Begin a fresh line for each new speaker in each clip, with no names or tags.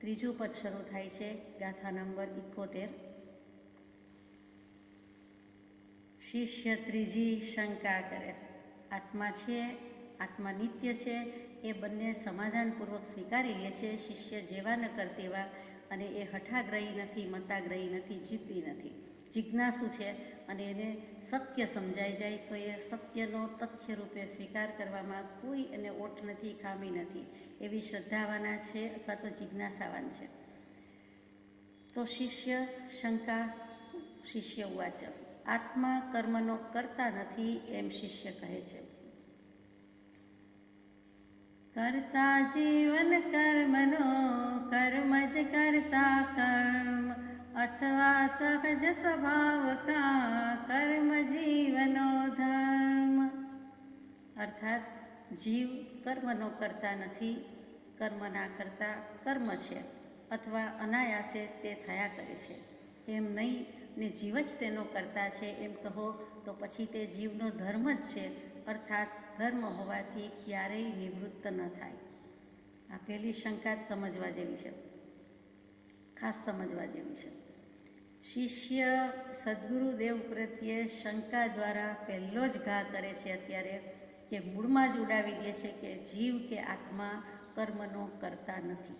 ત્રીજું પદ શરૂ થાય છે ગાથા નંબર 71. શિષ્ય ત્રીજી શંકા કરે. આત્મા છે, આત્મા નિત્ય છે, એ બંને સમાધાનપૂર્વક સ્વીકારી લે છે, શિષ્ય જેવા ન કર તેવા, અને એ હઠાગ્રહી નથી, મતાગ્રહી નથી, જીદ્દી નથી, જિજ્ઞાસુ છે, અને એને સત્ય સમજાઈ જાય તો એ સત્યનો તથ્ય રૂપે સ્વીકાર કરવામાં કોઈ એને ઓઠ નથી, ખામી નથી, એવી શ્રદ્ધાવાના છે અથવા તો જિજ્ઞાસાવાન છે. તો શિષ્ય શંકા. શિષ્ય ઉવાચ. આત્મા કર્મનો કરતા નથી એમ શિષ્ય કહે છે. કરતા જીવન કર્મનો, કર્મ જ કરતા કર્મ, અથવા સહજ સ્વભાવ કા કર્મ જીવનો ધર્મ. અર્થાત જીવ કર્મનો કરતા નથી, કર્મના કરતા કર્મ છે, અથવા અનાયાસે તે થયા કરે છે એમ નહીં, ને જીવ જ તેનો કરતા છે એમ કહો તો પછી તે જીવનો ધર્મ જ છે, અર્થાત ધર્મ હોવાથી ક્યારેય નિવૃત્ત ન થાય. આ પહેલી શંકા જ સમજવા જેવી છે, ખાસ સમજવા જેવી છે. શિષ્ય સદગુરુદેવ પ્રત્યે શંકા દ્વારા પહેલો જ ઘા કરે છે અત્યારે, કે મૂળમાં જ ઉડાવી દે છે કે જીવ કે આત્મા કર્મનો કરતા નથી.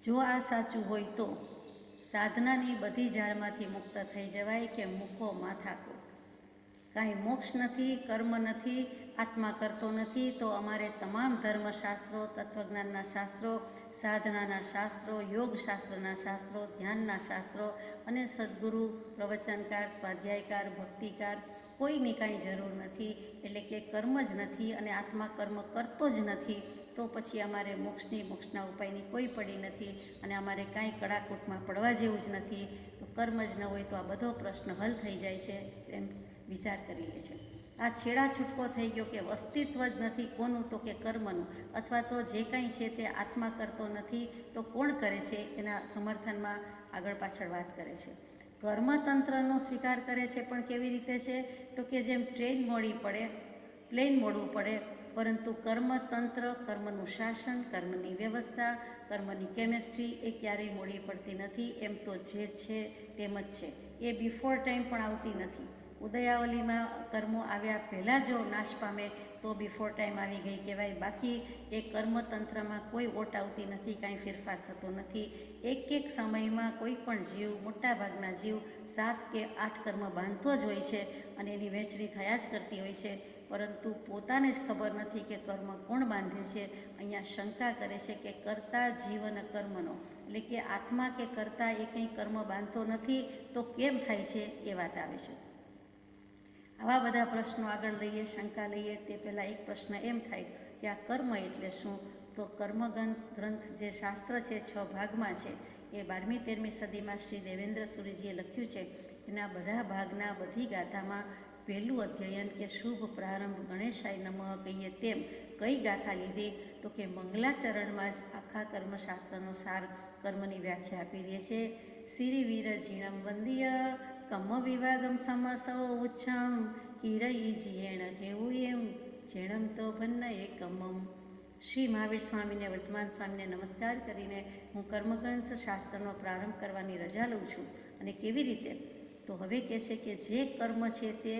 જો આ સાચું હોય તો સાધનાની બધી જાળમાંથી મુક્ત થઈ જવાય કે મૂકો માથાકૂટ. કાંઈ મોક્ષ નથી, કર્મ નથી, આત્મા કરતો નથી, તો અમારે તમામ ધર્મશાસ્ત્રો, તત્વજ્ઞાનના શાસ્ત્રો, સાધનાના શાસ્ત્રો, યોગશાસ્ત્રના શાસ્ત્રો, ધ્યાનના શાસ્ત્રો અને સદગુરુ, પ્રવચનકાર, સ્વાધ્યાયકાર, ભક્તિકાર કોઈની કાંઈ જરૂર નથી. એટલે કે કર્મ જ નથી અને આત્મા કર્મ કરતો જ નથી, તો પછી અમારે મોક્ષના ઉપાયની કોઈ પડી નથી અને અમારે કાંઈ કડાકૂટમાં પડવા જેવું જ નથી. તો કર્મ જ ન હોય તો આ બધો પ્રશ્ન હલ થઈ જાય છે એમ વિચાર કરી લે છે. આ છેડા છૂટકો થઈ ગયો કે અસ્તિત્વ જ નથી કોનું, તો કે કર્મનું, અથવા તો જે કાંઈ છે તે આત્મા કરતો નથી તો કોણ કરે છે, એના સમર્થનમાં આગળ પાછળ વાત કરે છે. કર્મતંત્રનો સ્વીકાર કરે છે, પણ કેવી રીતે છે, તો કે જેમ ટ્રેન મોડી પડે, પ્લેન મોડવું પડે, પરંતુ કર્મતંત્ર, કર્મનું શાસન, કર્મની વ્યવસ્થા, કર્મની કેમેસ્ટ્રી એ ક્યારેય મોડી પડતી નથી. એમ તો જે છે તેમ જ છે, એ બિફોર ટાઈમ પણ આવતી નથી. ઉદયાવલીમાં કર્મો આવ્યા પહેલાં જો નાશ પામે તો બિફોર ટાઈમ આવી ગઈ કહેવાય. બાકી એ કર્મતંત્રમાં કોઈ ઓટ આવતી નથી, કાંઈ ફેરફાર થતો નથી. એક એક સમયમાં કોઈ પણ જીવ, મોટાભાગના જીવ 7 કે 8 કર્મ બાંધતો જ હોય છે અને એની વહેંચણી થયા જ કરતી હોય છે, પરંતુ પોતાને જ ખબર નથી કે કર્મ કોણ બાંધે છે. અહીંયા શંકા કરે છે કે કરતા જીવન કર્મનો, એટલે કે આત્મા કે કરતા એ કંઈ કર્મ બાંધતો નથી તો કેમ થાય છે એ વાત આવે છે. આવા બધા પ્રશ્નો આગળ લઈએ, શંકા લઈએ તે પહેલાં એક પ્રશ્ન એમ થાય કે આ કર્મ એટલે શું? તો કર્મગ્રંથ જે શાસ્ત્ર છે 6 ભાગમાં છે, એ 12મી 13મી સદીમાં શ્રી દેવેન્દ્ર સુરીજીએ લખ્યું છે. એના બધા ભાગના બધી ગાથામાં પહેલું અધ્યયન કે શુભ પ્રારંભ ગણેશાય નમઃ કહીએ તેમ કઈ ગાથા લીધી, તો કે મંગલાચરણમાં જ આખા કર્મશાસ્ત્રનો સાર, કર્મની વ્યાખ્યા આપી દે છે. સિરિવીર જીણમ વંદિય કમ્મ વિવાગમ સમસૌ ઉચ્છમ કિરઈ જીયેણ હેવું એમ જેણમ તો ભન્ન એકમમ. શ્રી મહાવીર સ્વામીને, વર્તમાન સ્વામીને નમસ્કાર કરીને હું કર્મગ્રંથ શાસ્ત્રનો પ્રારંભ કરવાની રજા લઉં છું. અને કેવી રીતે? તો હવે કહે છે કે જે કર્મ છે તે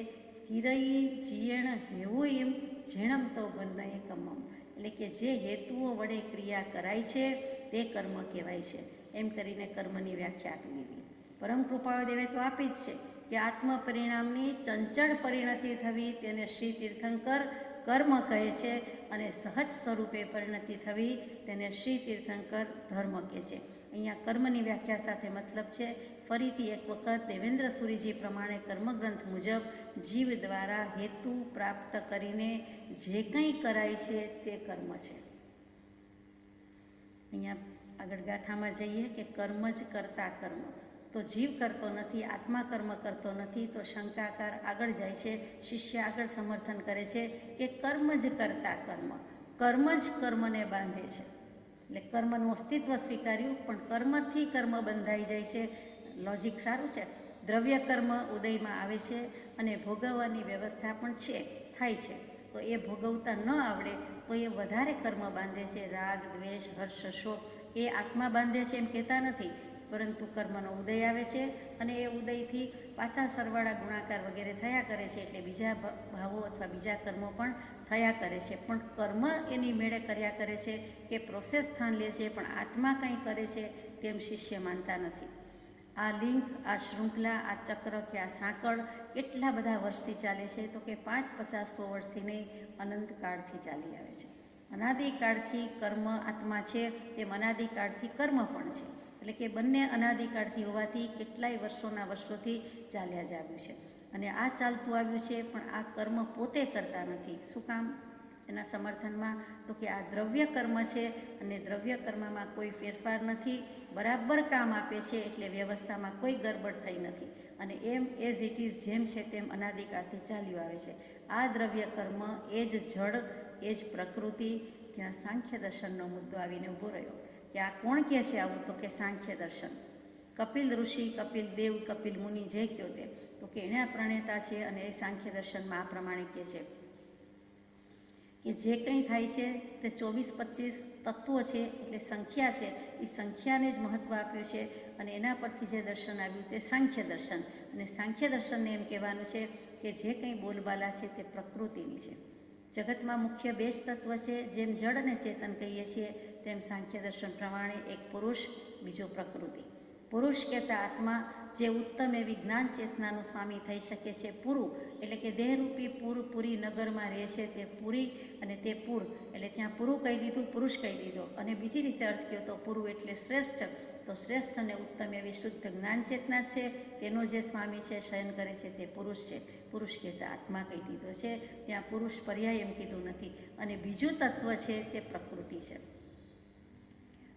કિરઈ જીયેણ હેવું એમ જેણમ તો ભન્ન એકમમ, એટલે કે જે હેતુઓ વડે ક્રિયા કરાય છે તે કર્મ કહેવાય છે. એમ કરીને કર્મની વ્યાખ્યા આપી દીધી. પરમ કૃપાળુ દેવે તો આપી જ છે કે આત્મ પરિણામની ચંચળ પરિણતિ થવી તેને શ્રી તીર્થંકર કર્મ કહે છે, અને સહજ સ્વરૂપે પરિણતિ થવી તેને શ્રી તીર્થંકર ધર્મ કહે છે. અહીંયા કર્મની વ્યાખ્યા સાથે મતલબ છે. ફરીથી એક વખત દેવેન્દ્ર સુરીજી પ્રમાણે કર્મગ્રંથ મુજબ જીવ દ્વારા હેતુ પ્રાપ્ત કરીને જે કંઈ કરાય છે તે કર્મ છે. અહીંયા આગળ ગાથામાં જઈએ કે કર્મ જ કરતા કર્મ, તો જીવ કરતો નથી, આત્મા કર્મ કરતો નથી. તો શંકાકાર આગળ જાય છે, શિષ્ય આગળ સમર્થન કરે છે કે કર્મ જ કરતા કર્મ, કર્મ જ કર્મને બાંધે છે. એટલે કર્મનું અસ્તિત્વ સ્વીકાર્યું, પણ કર્મથી કર્મ બંધાઈ જાય છે. લોજિક સારું છે. દ્રવ્ય કર્મ ઉદયમાં આવે છે અને ભોગવવાની વ્યવસ્થા પણ છે, થાય છે. તો એ ભોગવતા ન આવડે તો એ વધારે કર્મ બાંધે છે. રાગ, દ્વેષ, હર્ષ, શોક એ આત્મા બાંધે છે એમ કહેતા નથી, પરંતુ કર્મનો ઉદય આવે છે અને એ ઉદયથી પાછા સરવાળા ગુણાકાર વગેરે થયા કરે છે, એટલે બીજા ભાવો અથવા બીજા કર્મો પણ થયા કરે છે. પણ કર્મ એની મેળે કર્યા કરે છે કે પ્રોસેસ સ્થાન લે છે, પણ આત્મા કંઈ કરે છે તેમ શિષ્ય માનતા નથી. આ લિંક, આ શૃંખલા, આ ચક્ર કે આ સાંકળ કેટલા બધા વર્ષથી ચાલે છે? તો કે 500-50 વર્ષથી નહીં, અનંતકાળથી ચાલી આવે છે. અનાદિકાળથી કર્મ આત્મા છે, તેમ અનાદિકાળથી કર્મ પણ છે. એટલે કે બંને અનાદિકાળથી હોવાથી કેટલાય વર્ષોથી ચાલ્યા જ આવ્યું છે. અને આ ચાલતું આવ્યું છે, પણ આ કર્મ પોતે કરતા નથી. શું કામ? એના સમર્થનમાં તો કે આ દ્રવ્ય કર્મ છે અને દ્રવ્ય કર્મમાં કોઈ ફેરફાર નથી, બરાબર કામ આપે છે, એટલે વ્યવસ્થામાં કોઈ ગરબડ થઈ નથી અને એમ એઝ ઇટ ઇઝ જેમ છે તેમ અનાદિકાળથી ચાલ્યું આવે છે. આ દ્રવ્ય કર્મ એ જ જળ, એ જ પ્રકૃતિ. ત્યાં સાંખ્ય દર્શનનો મુદ્દો આવીને ઊભો રહ્યો કે આ કોણ કહે છે આવું? તો કે સાંખ્ય દર્શન. કપિલ ઋષિ, કપિલ દેવ, કપિલ મુનિ જે કહ્યો તે, તો કે એણે આ પ્રણેતા છે અને એ સાંખ્ય દર્શનમાં આ પ્રમાણે કહે છે કે જે કંઈ થાય છે તે 24-25 તત્વો છે, એટલે સંખ્યા છે, એ સંખ્યાને જ મહત્ત્વ આપ્યું છે અને એના પરથી જે દર્શન આવ્યું તે સાંખ્ય દર્શન. અને સાંખ્ય દર્શનને એમ કહેવાનું છે કે જે કંઈ બોલબાલા છે તે પ્રકૃતિની છે. જગતમાં મુખ્ય 2 જ તત્વ છે, જેમ જળ અને ચેતન કહીએ છીએ, તેમ સાંખ્ય દર્શન પ્રમાણે એક પુરુષ, બીજો પ્રકૃતિ. પુરુષ કહેતા આત્મા, જે ઉત્તમ એવી જ્ઞાન ચેતનાનું સ્વામી થઈ શકે છે. પુરુ એટલે કે દેહરૂપી પુરી નગરમાં રહે છે, તે પુરી અને તે પુર, એટલે ત્યાં પુરુ કહી દીધું, પુરુષ કહી દીધો. અને બીજી રીતે અર્થ કહ્યો તો પુરુ એટલે શ્રેષ્ઠ, તો શ્રેષ્ઠ અને ઉત્તમ એવી શુદ્ધ જ્ઞાન ચેતના છે, તેનો જે સ્વામી છે, શયન કરે છે, તે પુરુષ છે. પુરુષ કહેતા આત્મા કહી દીધો છે, ત્યાં પુરુષ પર્યાય એમ કીધું નથી. અને બીજું તત્વ છે તે પ્રકૃતિ છે.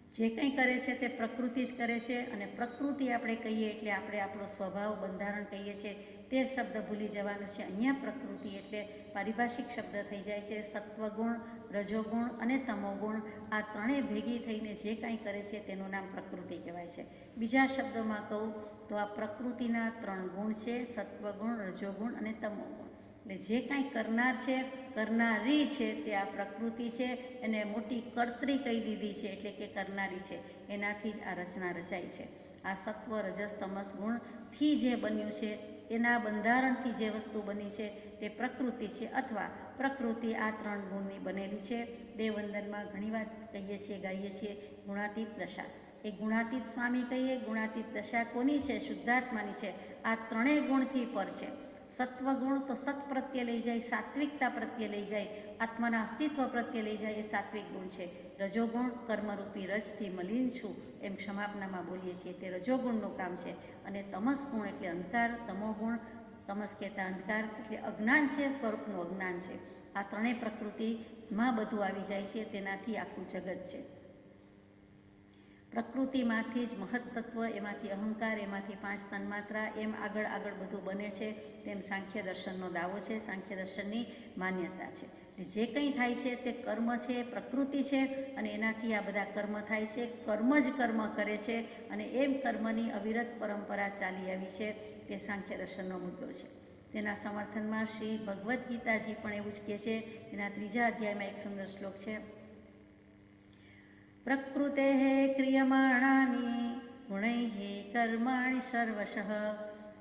જે કંઈ કરે છે તે પ્રકૃતિ જ કરે છે. અને પ્રકૃતિ આપણે કહીએ એટલે આપણે આપણો સ્વભાવ, બંધારણ કહીએ છીએ, તે શબ્દ ભૂલી જવાનું છે. અહીંયા પ્રકૃતિ એટલે પારિભાષિક શબ્દ થઈ જાય છે. સત્વગુણ, રજોગુણ અને તમોગુણ, આ ત્રણેય ભેગી થઈને જે કાંઈ કરે છે તેનું નામ પ્રકૃતિ કહેવાય છે. બીજા શબ્દોમાં કહું તો આ પ્રકૃતિના 3 ગુણ છે: સત્વગુણ, રજોગુણ અને તમોગુણ. એટલે જે કાંઈ કરનાર છે, કરનારી છે, તે આ પ્રકૃતિ છે. એને મોટી કર્ત્રી કહી દીધી છે, એટલે કે કરનારી છે. એનાથી જ આ રચના રચાઈ છે. આ સત્વ, રજસ, તમસ ગુણથી જે બન્યું છે, એના બંધારણથી જે વસ્તુ બની છે તે પ્રકૃતિ છે, અથવા પ્રકૃતિ આ 3 ગુણની બનેલી છે. દેવવંદનમાં ઘણી વાત કહીએ છીએ, ગાઈએ છીએ, ગુણાતીત દશા. એ ગુણાતીત સ્વામી કહીએ. ગુણાતીત દશા કોની છે? શુદ્ધાત્માની છે. આ 3 ગુણથી પર છે. સત્વગુણ તો સત પ્રત્યે લઈ જાય, સાત્વિકતા પ્રત્યે લઈ જાય, આત્માના અસ્તિત્વ પ્રત્યે લઈ જાય, એ સાત્વિક ગુણ છે. રજોગુણ કર્મરૂપી રજથી મલિન છું એમ ક્ષમાપનામાં બોલીએ છીએ, તે રજોગુણનું કામ છે. અને તમસ ગુણ એટલે અંધકાર. તમોગુણ, તમસ કહેતા અંધકાર એટલે અજ્ઞાન છે, સ્વરૂપનું અજ્ઞાન છે. આ 3 પ્રકૃતિમાં બધું આવી જાય છે, તેનાથી આખું જગત છે. પ્રકૃતિમાંથી જ મહત્તત્વ, એમાંથી અહંકાર, એમાંથી 5 તન્માત્રા, એમ આગળ આગળ બધું બને છે. તેમ સાંખ્ય દર્શનનો દાવો છે, સાંખ્ય દર્શનની માન્યતા છે. જે કંઈ થાય છે તે કર્મ છે, પ્રકૃતિ છે, અને એનાથી આ બધા કર્મ થાય છે. કર્મ જ કર્મ કરે છે અને એમ કર્મની અવિરત પરંપરા ચાલી આવી છે, તે સાંખ્ય દર્શનનો મુદ્દો છે. તેના સમર્થનમાં શ્રી ભગવદ્ ગીતાજી પણ એવું જ કહે છે. એના 3જા અધ્યાયમાં એક સુંદર શ્લોક છે: પ્રકૃતેઃ ક્રિયમાણાનિ ગુણૈઃ કર્માણિ સર્વશઃ.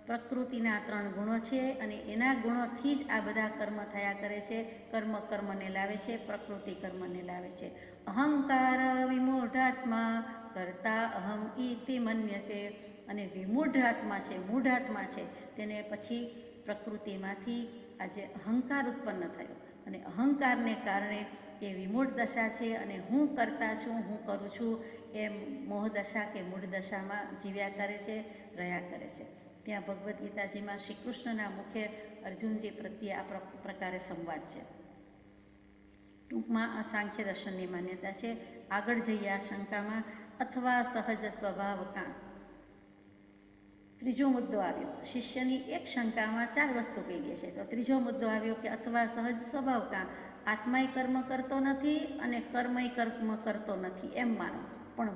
પ્રકૃતિના 3 ગુણો છે અને એના ગુણોથી જ આ બધા કર્મ થયા કરે છે. કર્મ કર્મને લાવે છે, પ્રકૃતિ કર્મને લાવે છે. અહંકાર વિમૂઢાત્મા કર્તા અહમ ઇતિ મન્યતે. અને વિમૂઢ આત્મા છે, મૂઢ આત્મા છે, તેને પછી પ્રકૃતિમાંથી આજે અહંકાર ઉત્પન્ન થયો અને અહંકારને કારણે એ વિમૂઢ દશા છે અને હું કરતા છું, હું કરું છું એમ મોહ દશા કે મૂઢ દશામાં જીવ્યા કરે છે, રહ્યા કરે છે. ત્યાં ભગવદ્ ગીતાજીમાં શ્રી કૃષ્ણના મુખે અર્જુનજી પ્રત્યે આ પ્રકારે સંવાદ છે. ટૂંકમાં આ સાંખ્ય દર્શનની માન્યતા છે. આગળ જઈએ આ શંકામાં. અથવા સહજ સ્વભાવ કાં. 3જો મુદ્દો આવ્યો. શિષ્યની એક શંકામાં 4 વસ્તુ કહી દે છે. તો 3જો મુદ્દો આવ્યો કે અથવા સહજ સ્વભાવ કાં, આત્માય કર્મ કરતો નથી અને કર્મય કર્મ કરતો નથી એમ માનો. પણ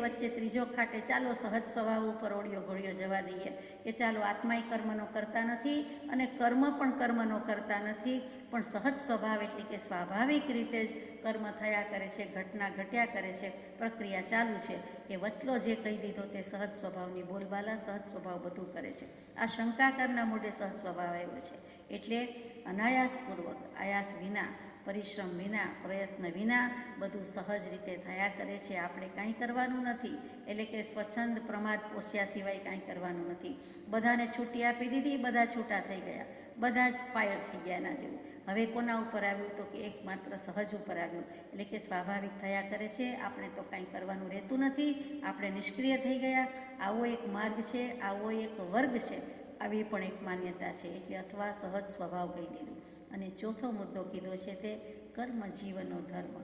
વચ્ચે ત્રીજો ખાટે ચાલો સહજ સ્વભાવ ઉપર ઓળિયો ઘોડિયો જવા દઈએ કે ચાલો આત્માય કર્મનો કરતા નથી અને કર્મ પણ કર્મનો કરતા નથી, પણ સહજ સ્વભાવ એટલે કે સ્વાભાવિક રીતે જ કર્મ થયા કરે છે, ઘટના ઘટ્યા કરે છે, પ્રક્રિયા ચાલુ છે. એ વટલો જે કહી દીધો તે સહજ સ્વભાવની બોલબાલા, સહજ સ્વભાવ બધું કરે છે. આ શંકાકારના મોઢે સહજ સ્વભાવ આવ્યો છે. એટલે અનાયાસપૂર્વક, આયાસ વિના, પરિશ્રમ વિના, પ્રયત્ન વિના બધું સહજ રીતે થયા કરે છે. આપણે કાંઈ કરવાનું નથી, એટલે કે સ્વચ્છંદ પ્રમાદ પોષ્યા સિવાય કાંઈ કરવાનું નથી. બધાને છૂટી આપી દીધી, બધા છૂટા થઈ ગયા, બધા જ ફાયર થઈ ગયા એના જેવું. હવે કોના ઉપર આવ્યું? તો કે એકમાત્ર સહજ ઉપર આવ્યું, એટલે કે સ્વાભાવિક થયા કરે છે. આપણે તો કાંઈ કરવાનું રહેતું નથી, આપણે નિષ્ક્રિય થઈ ગયા. આવો એક માર્ગ છે, આવો એક વર્ગ છે, આવી પણ એક માન્યતા છે. એટલે અથવા સહજ સ્વભાવ કહી દીધું. અને ચોથો મુદ્દો કીધો છે તે કર્મ જીવનો ધર્મ.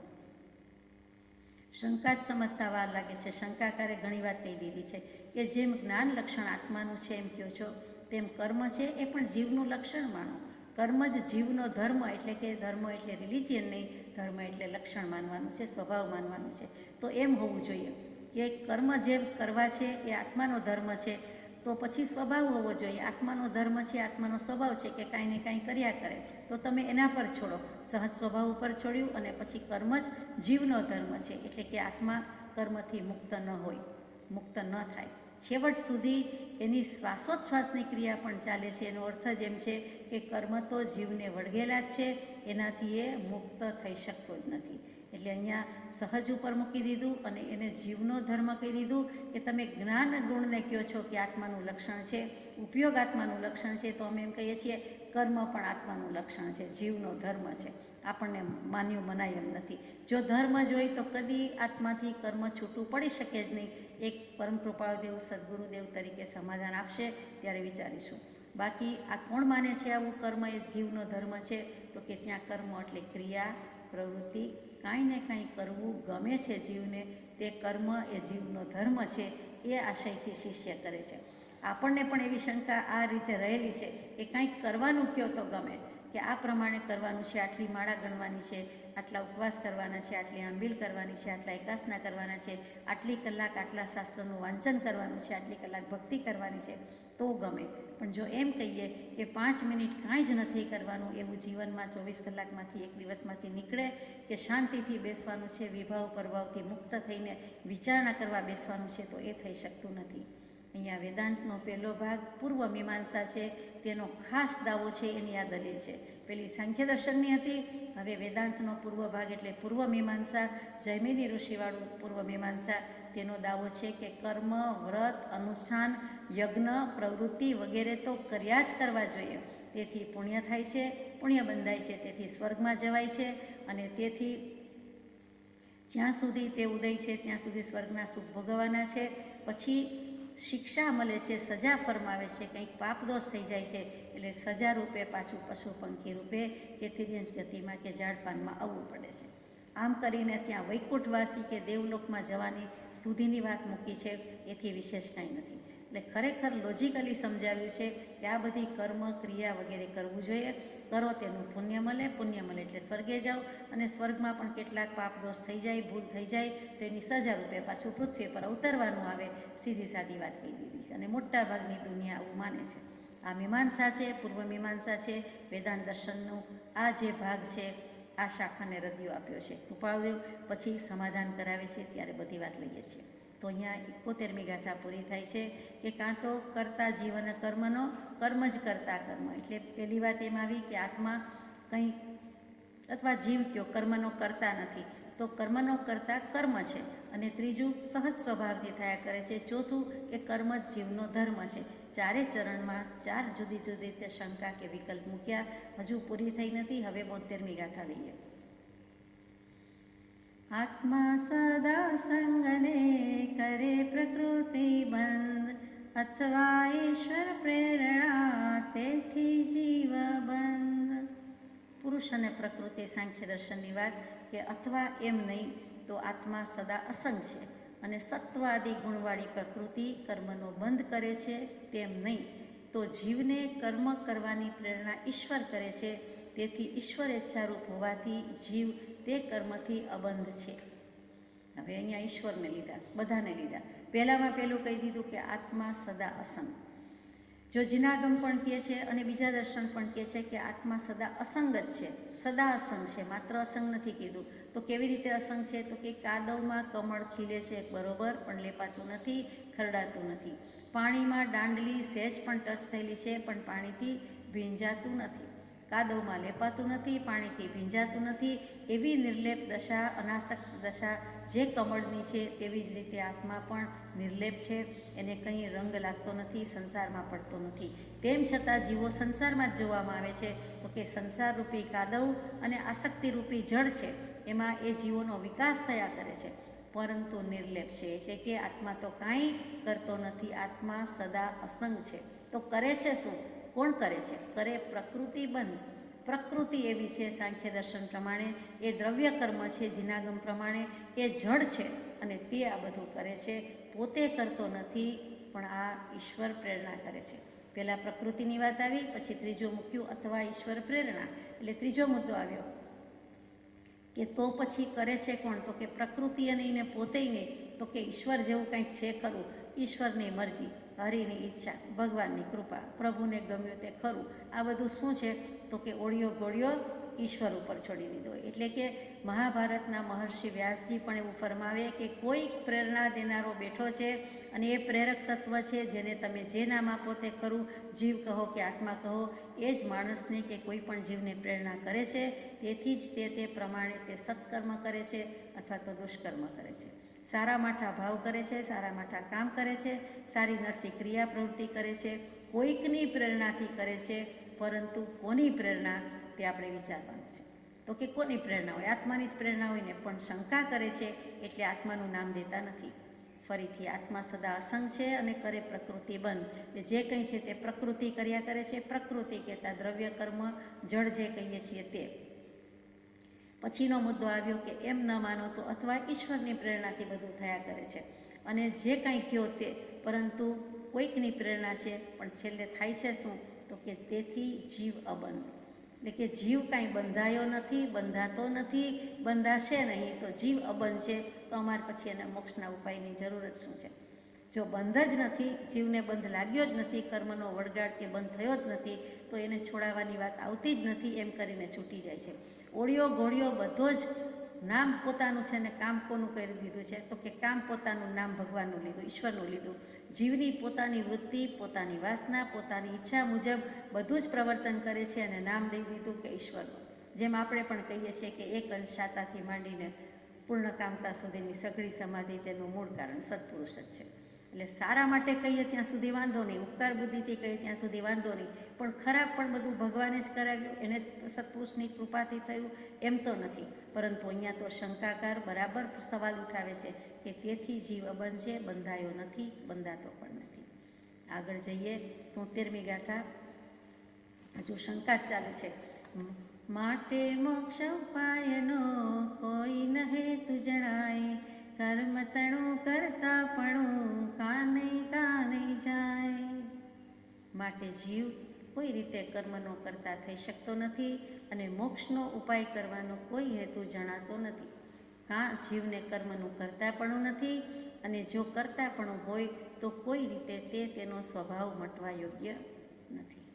શંકા જ સમજતા વાર લાગે છે. શંકાકારે ઘણી વાત કહી દીધી છે કે જેમ જ્ઞાન લક્ષણ આત્માનું છે એમ કહો છો, તેમ કર્મ છે એ પણ જીવનું લક્ષણ માનો. કર્મ જ જીવનો ધર્મ, એટલે કે ધર્મ એટલે રિલિજિયન નહીં, ધર્મ એટલે લક્ષણ માનવાનું છે, સ્વભાવ માનવાનું છે. તો એમ હોવું જોઈએ કે કર્મ જેમ કરવા છે એ આત્માનો ધર્મ છે, તો પછી સ્વભાવ હોવો જોઈએ. આત્માનો ધર્મ છે, આત્માનો સ્વભાવ છે કે કાંઈ ને કાંઈ કર્યા કરે, તો તમે એના પર છોડો, સહજ સ્વભાવ ઉપર છોડ્યું. અને પછી કર્મ જ જીવનો ધર્મ છે, એટલે કે આત્મા કર્મથી મુક્ત ન હોય, મુક્ત ન થાય. છેવટ સુધી એની શ્વાસોચ્છ્વાસની ક્રિયા પણ ચાલે છે. એનો અર્થ જ એમ છે કે કર્મ તો જીવને વળગેલા જ છે, એનાથી એ મુક્ત થઈ શકતો જ નથી. એટલે અહીંયા સહજ ઉપર મૂકી દીધું અને એને જીવનો ધર્મ કહી દીધું કે તમે જ્ઞાન ગુણને કહો છો કે આત્માનું લક્ષણ છે, ઉપયોગ આત્માનું લક્ષણ છે, તો અમે એમ કહીએ છીએ કર્મ પણ આત્માનું લક્ષણ છે, જીવનો ધર્મ છે. આપણને માન્યું મનાય એમ નથી. જો ધર્મ જ હોય તો કદી આત્માથી કર્મ છૂટું પડી શકે જ નહીં. એક પરમ કૃપાળુદેવ સદગુરુદેવ તરીકે સમાધાન આપશે ત્યારે વિચારીશું. બાકી આ કોણ માને છે આવું કર્મ એ જીવનો ધર્મ છે? તો કે ત્યાં કર્મ એટલે ક્રિયા, પ્રવૃત્તિ, કાંઈ ને કાંઈ કરવું ગમે છે જીવને, તે કર્મ એ જીવનો ધર્મ છે, એ આશયથી શિષ્ય કરે છે. આપણને પણ એવી શંકા આ રીતે રહેલી છે કે કાંઈક કરવાનું કહો તો ગમે, કે આ પ્રમાણે કરવાનું છે, આટલી માળા ગણવાની છે, આટલા ઉપવાસ કરવાના છે, આટલી આંબીલ કરવાની છે, આટલા એકાસના કરવાના છે, આટલી કલાક આટલા શાસ્ત્રનું વાંચન કરવાનું છે, આટલી કલાક ભક્તિ કરવાની છે, તો ગમે. પણ જો એમ કહીએ કે 5 મિનિટ કાંઈ જ નથી કરવાનું, એવું જીવનમાં 24 કલાકમાંથી એક દિવસમાંથી નીકળે, કે શાંતિથી બેસવાનું છે, વિભાવ પ્રભાવથી મુક્ત થઈને વિચારણા કરવા બેસવાનું છે, તો એ થઈ શકતું નથી. અહીંયા વેદાંતનો પહેલો ભાગ પૂર્વ મીમાંસા છે, તેનો ખાસ દાવો છે, એની આ દલીલ છે. પેલી સાંખ્ય દર્શનની હતી, હવે વેદાંતનો પૂર્વ ભાગ એટલે પૂર્વ મીમાંસા, જૈમિની ઋષિવાળું પૂર્વ મીમાંસા, તેનો દાવો છે કે કર્મ, વ્રત, અનુષ્ઠાન, યજ્ઞ, પ્રવૃત્તિ વગેરે તો કર્યા જ કરવા જોઈએ. તેથી પુણ્ય થાય છે, પુણ્ય બંધાય છે, તેથી સ્વર્ગમાં જવાય છે. અને તેથી જ્યાં સુધી તે ઉદય છે ત્યાં સુધી સ્વર્ગના સુખ ભોગવવાના છે. પછી શિક્ષા મળે છે, સજા ફરમાવે છે, કંઈક પાપદોષ થઈ જાય છે એટલે સજા રૂપે પાછું પશુ પંખી રૂપે કે તિર્યંશ ગતિમાં કે ઝાડપાનમાં આવવું પડે છે. આમ કરીને ત્યાં વૈકુંઠવાસી કે દેવલોકમાં જવાની સુધીની વાત મૂકી છે, એથી વિશેષ કાંઈ નથી. એટલે ખરેખર લોજિકલી સમજાવ્યું છે કે આ બધી કર્મ, ક્રિયા વગેરે કરવું જોઈએ. કરો તેનું પુણ્ય મળે, પુણ્ય મળે એટલે સ્વર્ગે જાઓ, અને સ્વર્ગમાં પણ કેટલાક પાપ દોષ થઈ જાય, ભૂલ થઈ જાય, તેની સજા રૂપે પાછું પૃથ્વી પર અવતરવાનું આવે. સીધી સાદી વાત કહી દીધી છે અને મોટા ભાગની દુનિયા આવું માને છે. આ મીમાંસા છે, પૂર્વ મીમાંસા છે. વેદાંત દર્શનનું આ જે ભાગ છે, આ શાખાને રદિયો આપ્યો છે કૃપાળુદેવ. પછી સમાધાન કરાવે છે ત્યારે બધી વાત લઈએ છીએ. તો અહીંયા 71મી ગાથા પૂરી થાય છે કે કાં તો કરતા જીવન કર્મનો, કર્મ જ કરતા કર્મ. એટલે પહેલી વાત એમ આવી કે આત્મા કંઈ અથવા જીવ કયો કર્મનો કરતા નથી, તો કર્મનો કરતા કર્મ છે. અને ત્રીજું સહજ સ્વભાવથી થયા કરે છે. ચોથું કે કર્મ જ જીવનો ધર્મ છે. ચારે ચરણમાં 4 જુદી જુદી રીતે શંકા કે વિકલ્પ મૂક્યા. હજુ પૂરી થઈ નથી. હવે 72મી ગાથા લઈએ. આત્મા સદા સંગને કરે પ્રકૃતિ બંધ, અથવા ઈશ્વર પ્રેરણા તેથી જીવ બંધ. પુરુષ અને પ્રકૃતિ સાંખ્ય દર્શનની વાત કે અથવા એમ નહીં તો આત્મા સદા અસંગ છે અને સત્વાદી ગુણવાળી પ્રકૃતિ કર્મનો બંધ કરે છે. તેમ નહીં તો જીવને કર્મ કરવાની પ્રેરણા ઈશ્વર કરે છે, તેથી ઈશ્વર ઈચ્છારૂપ હોવાથી જીવ તે કર્મથી અબંધ છે. હવે અહીંયા ઈશ્વરને લીધા, બધાને લીધા. પહેલામાં પહેલું કહી દીધું કે આત્મા સદા અસંગ. જો જિનાગમ પણ કહે છે અને બીજા દર્શન પણ કહે છે કે આત્મા સદા અસંગ જ છે, સદા અસંગ છે, માત્ર અસંગ નથી કીધું. તો કેવી રીતે અસંગ છે? તો કે કાદવમાં કમળ ખીલે છે બરોબર, પણ લેપાતું નથી, ખરડાતું નથી. પાણીમાં દાંડલી સહેજ પણ ટચ થયેલી છે પણ પાણીથી ભીંજાતું નથી. કાદવમાં લેપાતું નથી, પાણીથી ભીંજાતું નથી. એવી નિર્લેપ દશા, અનાસક્ત દશા જે કમળની છે તેવી જ રીતે આત્મા પણ નિર્લેપ છે. એને કંઈ રંગ લાગતો નથી, સંસારમાં પડતો નથી. તેમ છતાં જીવો સંસારમાં જ જોવામાં આવે છે. તો કે સંસારરૂપી કાદવ અને આસક્તિરૂપી જળ છે, એમાં એ જીવોનો વિકાસ થયા કરે છે, પરંતુ નિર્લેપ છે. એટલે કે આત્મા તો કાંઈ કરતો નથી, આત્મા સદા અસંગ છે. તો કરે છે શું? કોણ કરે છે? કરે પ્રકૃતિ બંધ. પ્રકૃતિ એવી છે સાંખ્ય દર્શન પ્રમાણે, એ દ્રવ્ય કર્મ છે જિનાગમ પ્રમાણે, એ જડ છે અને તે આ બધું કરે છે. પોતે કરતો નથી, પણ આ ઈશ્વર પ્રેરણા કરે છે. પહેલાં પ્રકૃતિની વાત આવી, પછી ત્રીજું મૂક્યું અથવા ઈશ્વર પ્રેરણા. એટલે ત્રીજો મુદ્દો આવ્યો કે તો પછી કરે છે કોણ? તો કે પ્રકૃતિ અને એને પોતે નહીં, તો કે ઈશ્વર જેવું કંઈક છે ખરું. ઈશ્વરની મરજી, હરિની ઈચ્છા, ભગવાનની કૃપા, પ્રભુને ગમ્યું તે ખરું. આ બધું શું છે? તો કે ઓળિયો ગોળિયો ઈશ્વર ઉપર છોડી દીધો. એટલે કે મહાભારતના મહર્ષિ વ્યાસજી પણ એવું ફરમાવે કે કોઈક પ્રેરણા દેનારો બેઠો છે અને એ પ્રેરક તત્વ છે જેને તમે જે નામ આપો તે ખરું, જીવ કહો કે આત્મા કહો, એ જ માણસને કે કોઈ પણ જીવને પ્રેરણા કરે છે. તેથી જ તે પ્રમાણે તે સત્કર્મ કરે છે અથવા તો દુષ્કર્મ કરે છે. સારા માઠા ભાવ કરે છે, સારા માઠા કામ કરે છે, સારી નરસી ક્રિયા પ્રવૃત્તિ કરે છે, કોઈકની પ્રેરણાથી કરે છે. પરંતુ કોની પ્રેરણા તે આપણે વિચારવાનું છે. તો કે કોની પ્રેરણા હોય? આત્માની જ પ્રેરણા હોય ને, પણ શંકા કરે છે એટલે આત્માનું નામ દેતા નથી. ફરીથી આત્મા સદા અસંગ છે અને કરે પ્રકૃતિ બંધ. એટલે જે કંઈ છે તે પ્રકૃતિ કર્યા કરે છે. પ્રકૃતિ કહેતા દ્રવ્ય કર્મ, જળ જે કહીએ છીએ તે. પછીનો મુદ્દો આવ્યો કે એમ ન માનો તો અથવા ઈશ્વરની પ્રેરણાથી બધું થયા કરે છે. અને જે કાંઈ કહો તે, પરંતુ કોઈકની પ્રેરણા છે, પણ છેલ્લે થાય છે શું? તો કે તેથી જીવ અબંધ. એટલે કે જીવ કાંઈ બંધાયો નથી, બંધાતો નથી, બંધાશે નહીં. તો જીવ અબંધ છે, તો અમારે પછી એના મોક્ષના ઉપાયની જરૂર જ શું છે? જો બંધ જ નથી, જીવને બંધ લાગ્યો જ નથી, કર્મનો વળગાડ કે બંધ થયો જ નથી, તો એને છોડાવવાની વાત આવતી જ નથી. એમ કરીને છૂટી જાય છે. ઓળિયો ઘોડિયો બધો જ નામ પોતાનું છે ને કામ કોનું કરી દીધું છે? તો કે કામ પોતાનું, નામ ભગવાનનું લીધું, ઈશ્વરનું લીધું. જીવની પોતાની વૃત્તિ, પોતાની વાસના, પોતાની ઈચ્છા મુજબ બધું જ પ્રવર્તન કરે છે અને નામ દઈ દીધું કે ઈશ્વરનું. જેમ આપણે પણ કહીએ છીએ કે એક અંશ શાતાથી માંડીને પૂર્ણ કામતા સુધીની સઘળી સમાધિ તેનું મૂળ કારણ સત્પુરુષ જ છે. એટલે સારા માટે કહીએ ત્યાં સુધી વાંધો નહીં, ઉપકાર બુદ્ધિથી કહીએ ત્યાં સુધી વાંધો નહીં, પણ ખરાબ પણ બધું ભગવાને જ કરાવ્યું, એને સત્પુરુષની કૃપાથી થયું એમ તો નથી. પરંતુ અહીંયા તો શંકાકાર બરાબર સવાલ ઉઠાવે છે કે તેથી જીવ અબંધ છે, બંધાયો નથી, બંધાતો પણ નથી. આગળ જઈએ 73મી ગાથા. હજુ શંકા જ ચાલે છે. માટે મોક્ષ ઉપાયનો કોઈ નહે તું જણાય, કર્મ તણું કરતા પણ કાને કાને જાય. માટે જીવ કોઈ રીતે કર્મનો કરતા થઈ શકતો નથી અને મોક્ષનો ઉપાય કરવાનો કોઈ હેતુ જણાતો નથી. કાં જીવને કર્મનું કરતાપણું નથી, અને જો કરતાપણું હોય તો કોઈ રીતે તેનો સ્વભાવ મટવા યોગ્ય નથી.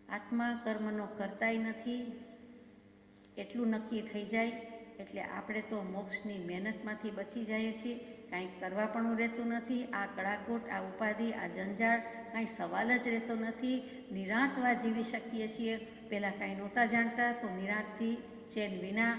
આત્મા કર્મનો કરતાય નથી એટલું નક્કી થઈ જાય એટલે આપણે તો મોક્ષની મહેનતમાંથી બચી જઈએ છીએ. કાંઈ કરવા પણ રહેતું નથી. આ કડાકોટ, આ ઉપાધિ, આ જંજાળ કાંઈ સવાલ જ રહેતો નથી. નિરાંતવા જીવી શકીએ છીએ. પહેલાં કાંઈ નહોતા જાણતા તો નિરાંતથી, ચેન વિના,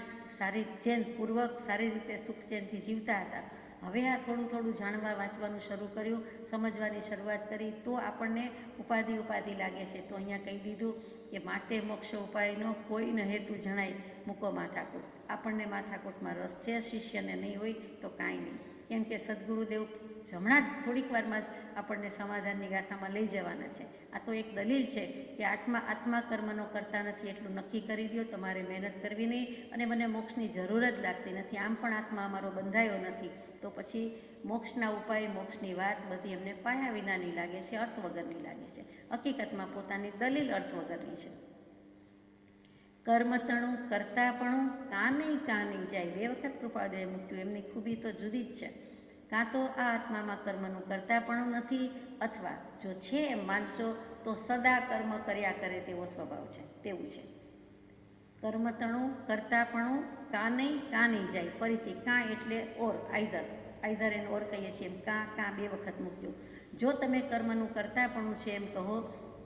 ચેનપૂર્વક સારી રીતે સુખ ચેનથી જીવતા હતા. હવે આ થોડું થોડું જાણવા વાંચવાનું શરૂ કર્યું, સમજવાની શરૂઆત કરી તો આપણને ઉપાધિ લાગે છે. તો અહીંયા કહી દીધું કે માટે મોક્ષ ઉપાયનો કોઈને હેતુ જણાય, મૂકો માથાકૂટ. આપણને માથાકૂટમાં રસ છે, શિષ્યને નહીં હોય તો કાંઈ નહીં. કેમ કે સદગુરુદેવ હમણાં જ થોડીક વારમાં જ આપણને સમાધાનની ગાથામાં લઈ જવાના છે. આ તો એક દલીલ છે કે આત્મા કર્મનો કરતા નથી એટલું નક્કી કરી દો, તમારે મહેનત કરવી નહીં અને મને મોક્ષની જરૂર જ લાગતી નથી. આમ પણ આત્મા અમારો બંધાયો નથી. તો પછી મોક્ષના ઉપાય, મોક્ષની વાત બધી અમને પાયા વિનાની લાગે છે, અર્થ વગરની લાગે છે. હકીકતમાં પોતાની દલીલ અર્થ વગરની છે. કર્મતણું કરતાપણું કાં નહીં જાય. 2 વખત કૃપાળદેવે મૂક્યું. એમની ખૂબી તો જુદી જ છે. કાં તો આ આત્મામાં કર્મનું કરતાપણું નથી, અથવા જો છે એમ માનશો તો સદા કર્મ કર્યા કરે તેવો સ્વભાવ છે, તેવું છે. કર્મતણું કરતાપણું કાં નહીં જાય. ફરીથી કાં એટલે ઓર, આઈધર એન્ડ ઓર કહીએ છીએ એમ. કાં 2 વખત મૂક્યું. જો તમે કર્મનું કરતાપણું છે એમ કહો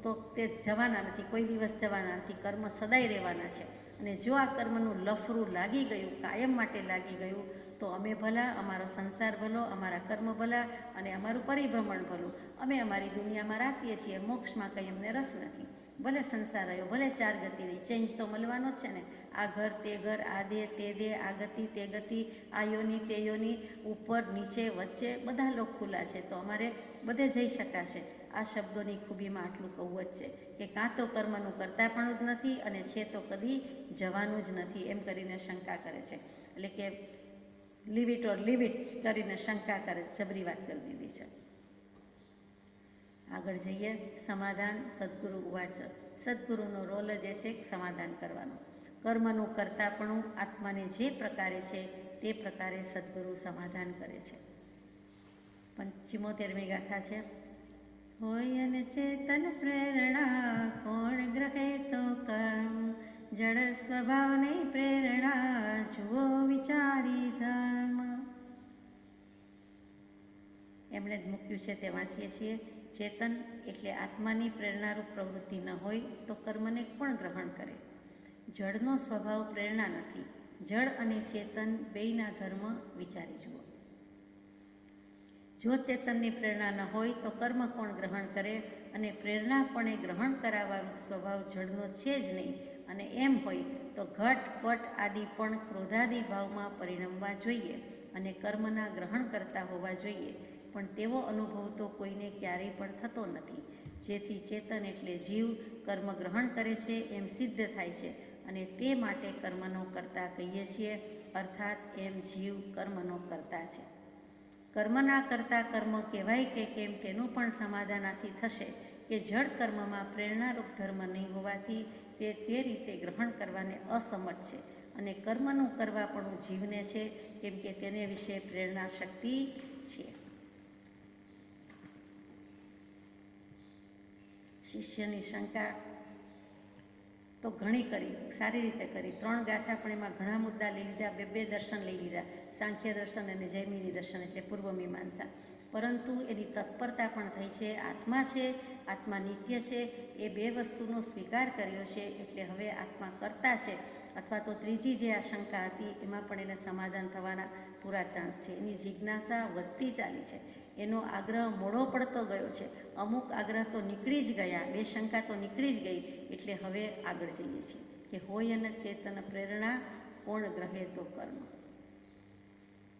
તો તે જવાના નથી, કોઈ દિવસ જવાના નથી. કર્મ સદાય રહેવાના છે. અને જો આ કર્મનું લફરું લાગી ગયું, કાયમ માટે લાગી ગયું, તો અમે ભલા, અમારો સંસાર ભલો, અમારા કર્મ ભલા અને અમારું પરિભ્રમણ ભલું. અમે અમારી દુનિયામાં રાચીએ છીએ, મોક્ષમાં કંઈ અમને રસ નથી. ભલે સંસાર રહ્યો, ભલે 4 ગતિ રહી, ચેન્જ તો મળવાનો જ છે ને. આ ઘર તે ઘર, આ દેહ તે દેહ, આ ગતિ તે ગતિ, આ યોની તે યોની, ઉપર નીચે વચ્ચે બધા લોક ખુલ્લા છે, તો અમારે બધે જઈ શકાશે. આ શબ્દોની ખૂબીમાં આટલું કહેવું જ છે કે કાં તો કર્મનું કરતાપણું જ નથી અને છે તો કદી જવાનું જ નથી, એમ કરીને શંકા કરે છે. એટલે કે લીવ ઇટ કરીને શંકા કરે, જબરી વાત કરી દીધી છે. આગળ જઈએ. સમાધાન. સદગુરુ ઉવાચ. સદગુરુનો રોલ જ એ છે સમાધાન કરવાનો. કર્મનું કરતાપણું આત્માને જે પ્રકારે છે તે પ્રકારે સદગુરુ સમાધાન કરે છે. 75મી ગાથા છે. હોય અને ચેતન પ્રેરણા કોણ ગ્રહે તો કર્મ, જડ સ્વભાવની પ્રેરણા જુઓ વિચારી ધર્મ. એમણે જ મૂક્યું છે તે વાંચીએ છીએ. ચેતન એટલે આત્માની પ્રેરણારૂપ પ્રવૃત્તિ ન હોય તો કર્મને કોણ ગ્રહણ કરે? જળનો સ્વભાવ પ્રેરણા નથી. જળ અને ચેતન બેયના ધર્મ વિચારી જુઓ. જો ચેતનની પ્રેરણા ન હોય તો કર્મ કોણ ગ્રહણ કરે? અને પ્રેરણા પણ એ ગ્રહણ કરાવવાનો સ્વભાવ જળનો છે જ નહીં. અને એમ હોય તો ઘટ પટ આદિ પણ ક્રોધાદિ ભાવમાં પરિણમવા જોઈએ અને કર્મના ગ્રહણ કરતા હોવા જોઈએ, પણ તેવો અનુભવ તો કોઈને ક્યારેય પણ થતો નથી. જેથી ચેતન એટલે જીવ કર્મ ગ્રહણ કરે છે એમ સિદ્ધ થાય છે અને તે માટે કર્મનો કર્તા કહીએ છીએ. અર્થાત એમ જીવ કર્મનો કર્તા છે. કર્મના કરતા કર્મ કહેવાય કે કેમ તેનું પણ સમાધાન આથી થશે કે જળ કર્મમાં પ્રેરણારૂપ ધર્મ નહીં હોવાથી તે રીતે ગ્રહણ કરવાને અસમર્થ છે અને કર્મનું કરવાપણું જીવને છે, કેમ કે તેને વિશે પ્રેરણા શક્તિ છે. શિષ્યની શંકા તો ઘણી કરી, સારી રીતે કરી. 3 ગાથા પણ એમાં ઘણા મુદ્દા લઈ લીધા, 2 દર્શન લઈ લીધા, સાંખ્ય દર્શન અને જૈમિની દર્શન એટલે પૂર્વ મીમાંસા. પરંતુ એની તત્પરતા પણ થઈ છે. આત્મા છે, આત્મા નિત્ય છે, એ 2 વસ્તુનો સ્વીકાર કર્યો છે. એટલે હવે આત્મા કરતા છે, અથવા તો ત્રીજી જે આ શંકા હતી એમાં પણ એને સમાધાન થવાના પૂરા ચાન્સ છે. એની જિજ્ઞાસા વધતી ચાલી છે, એનો આગ્રહ મોડો પડતો ગયો છે. અમુક આગ્રહ તો નીકળી જ ગયા, 2 શંકા તો નીકળી જ ગઈ. એટલે હવે આગળ જઈએ છીએ કે હોય અને ચેતન પ્રેરણા કોણ ગ્રહે તો કર્મ.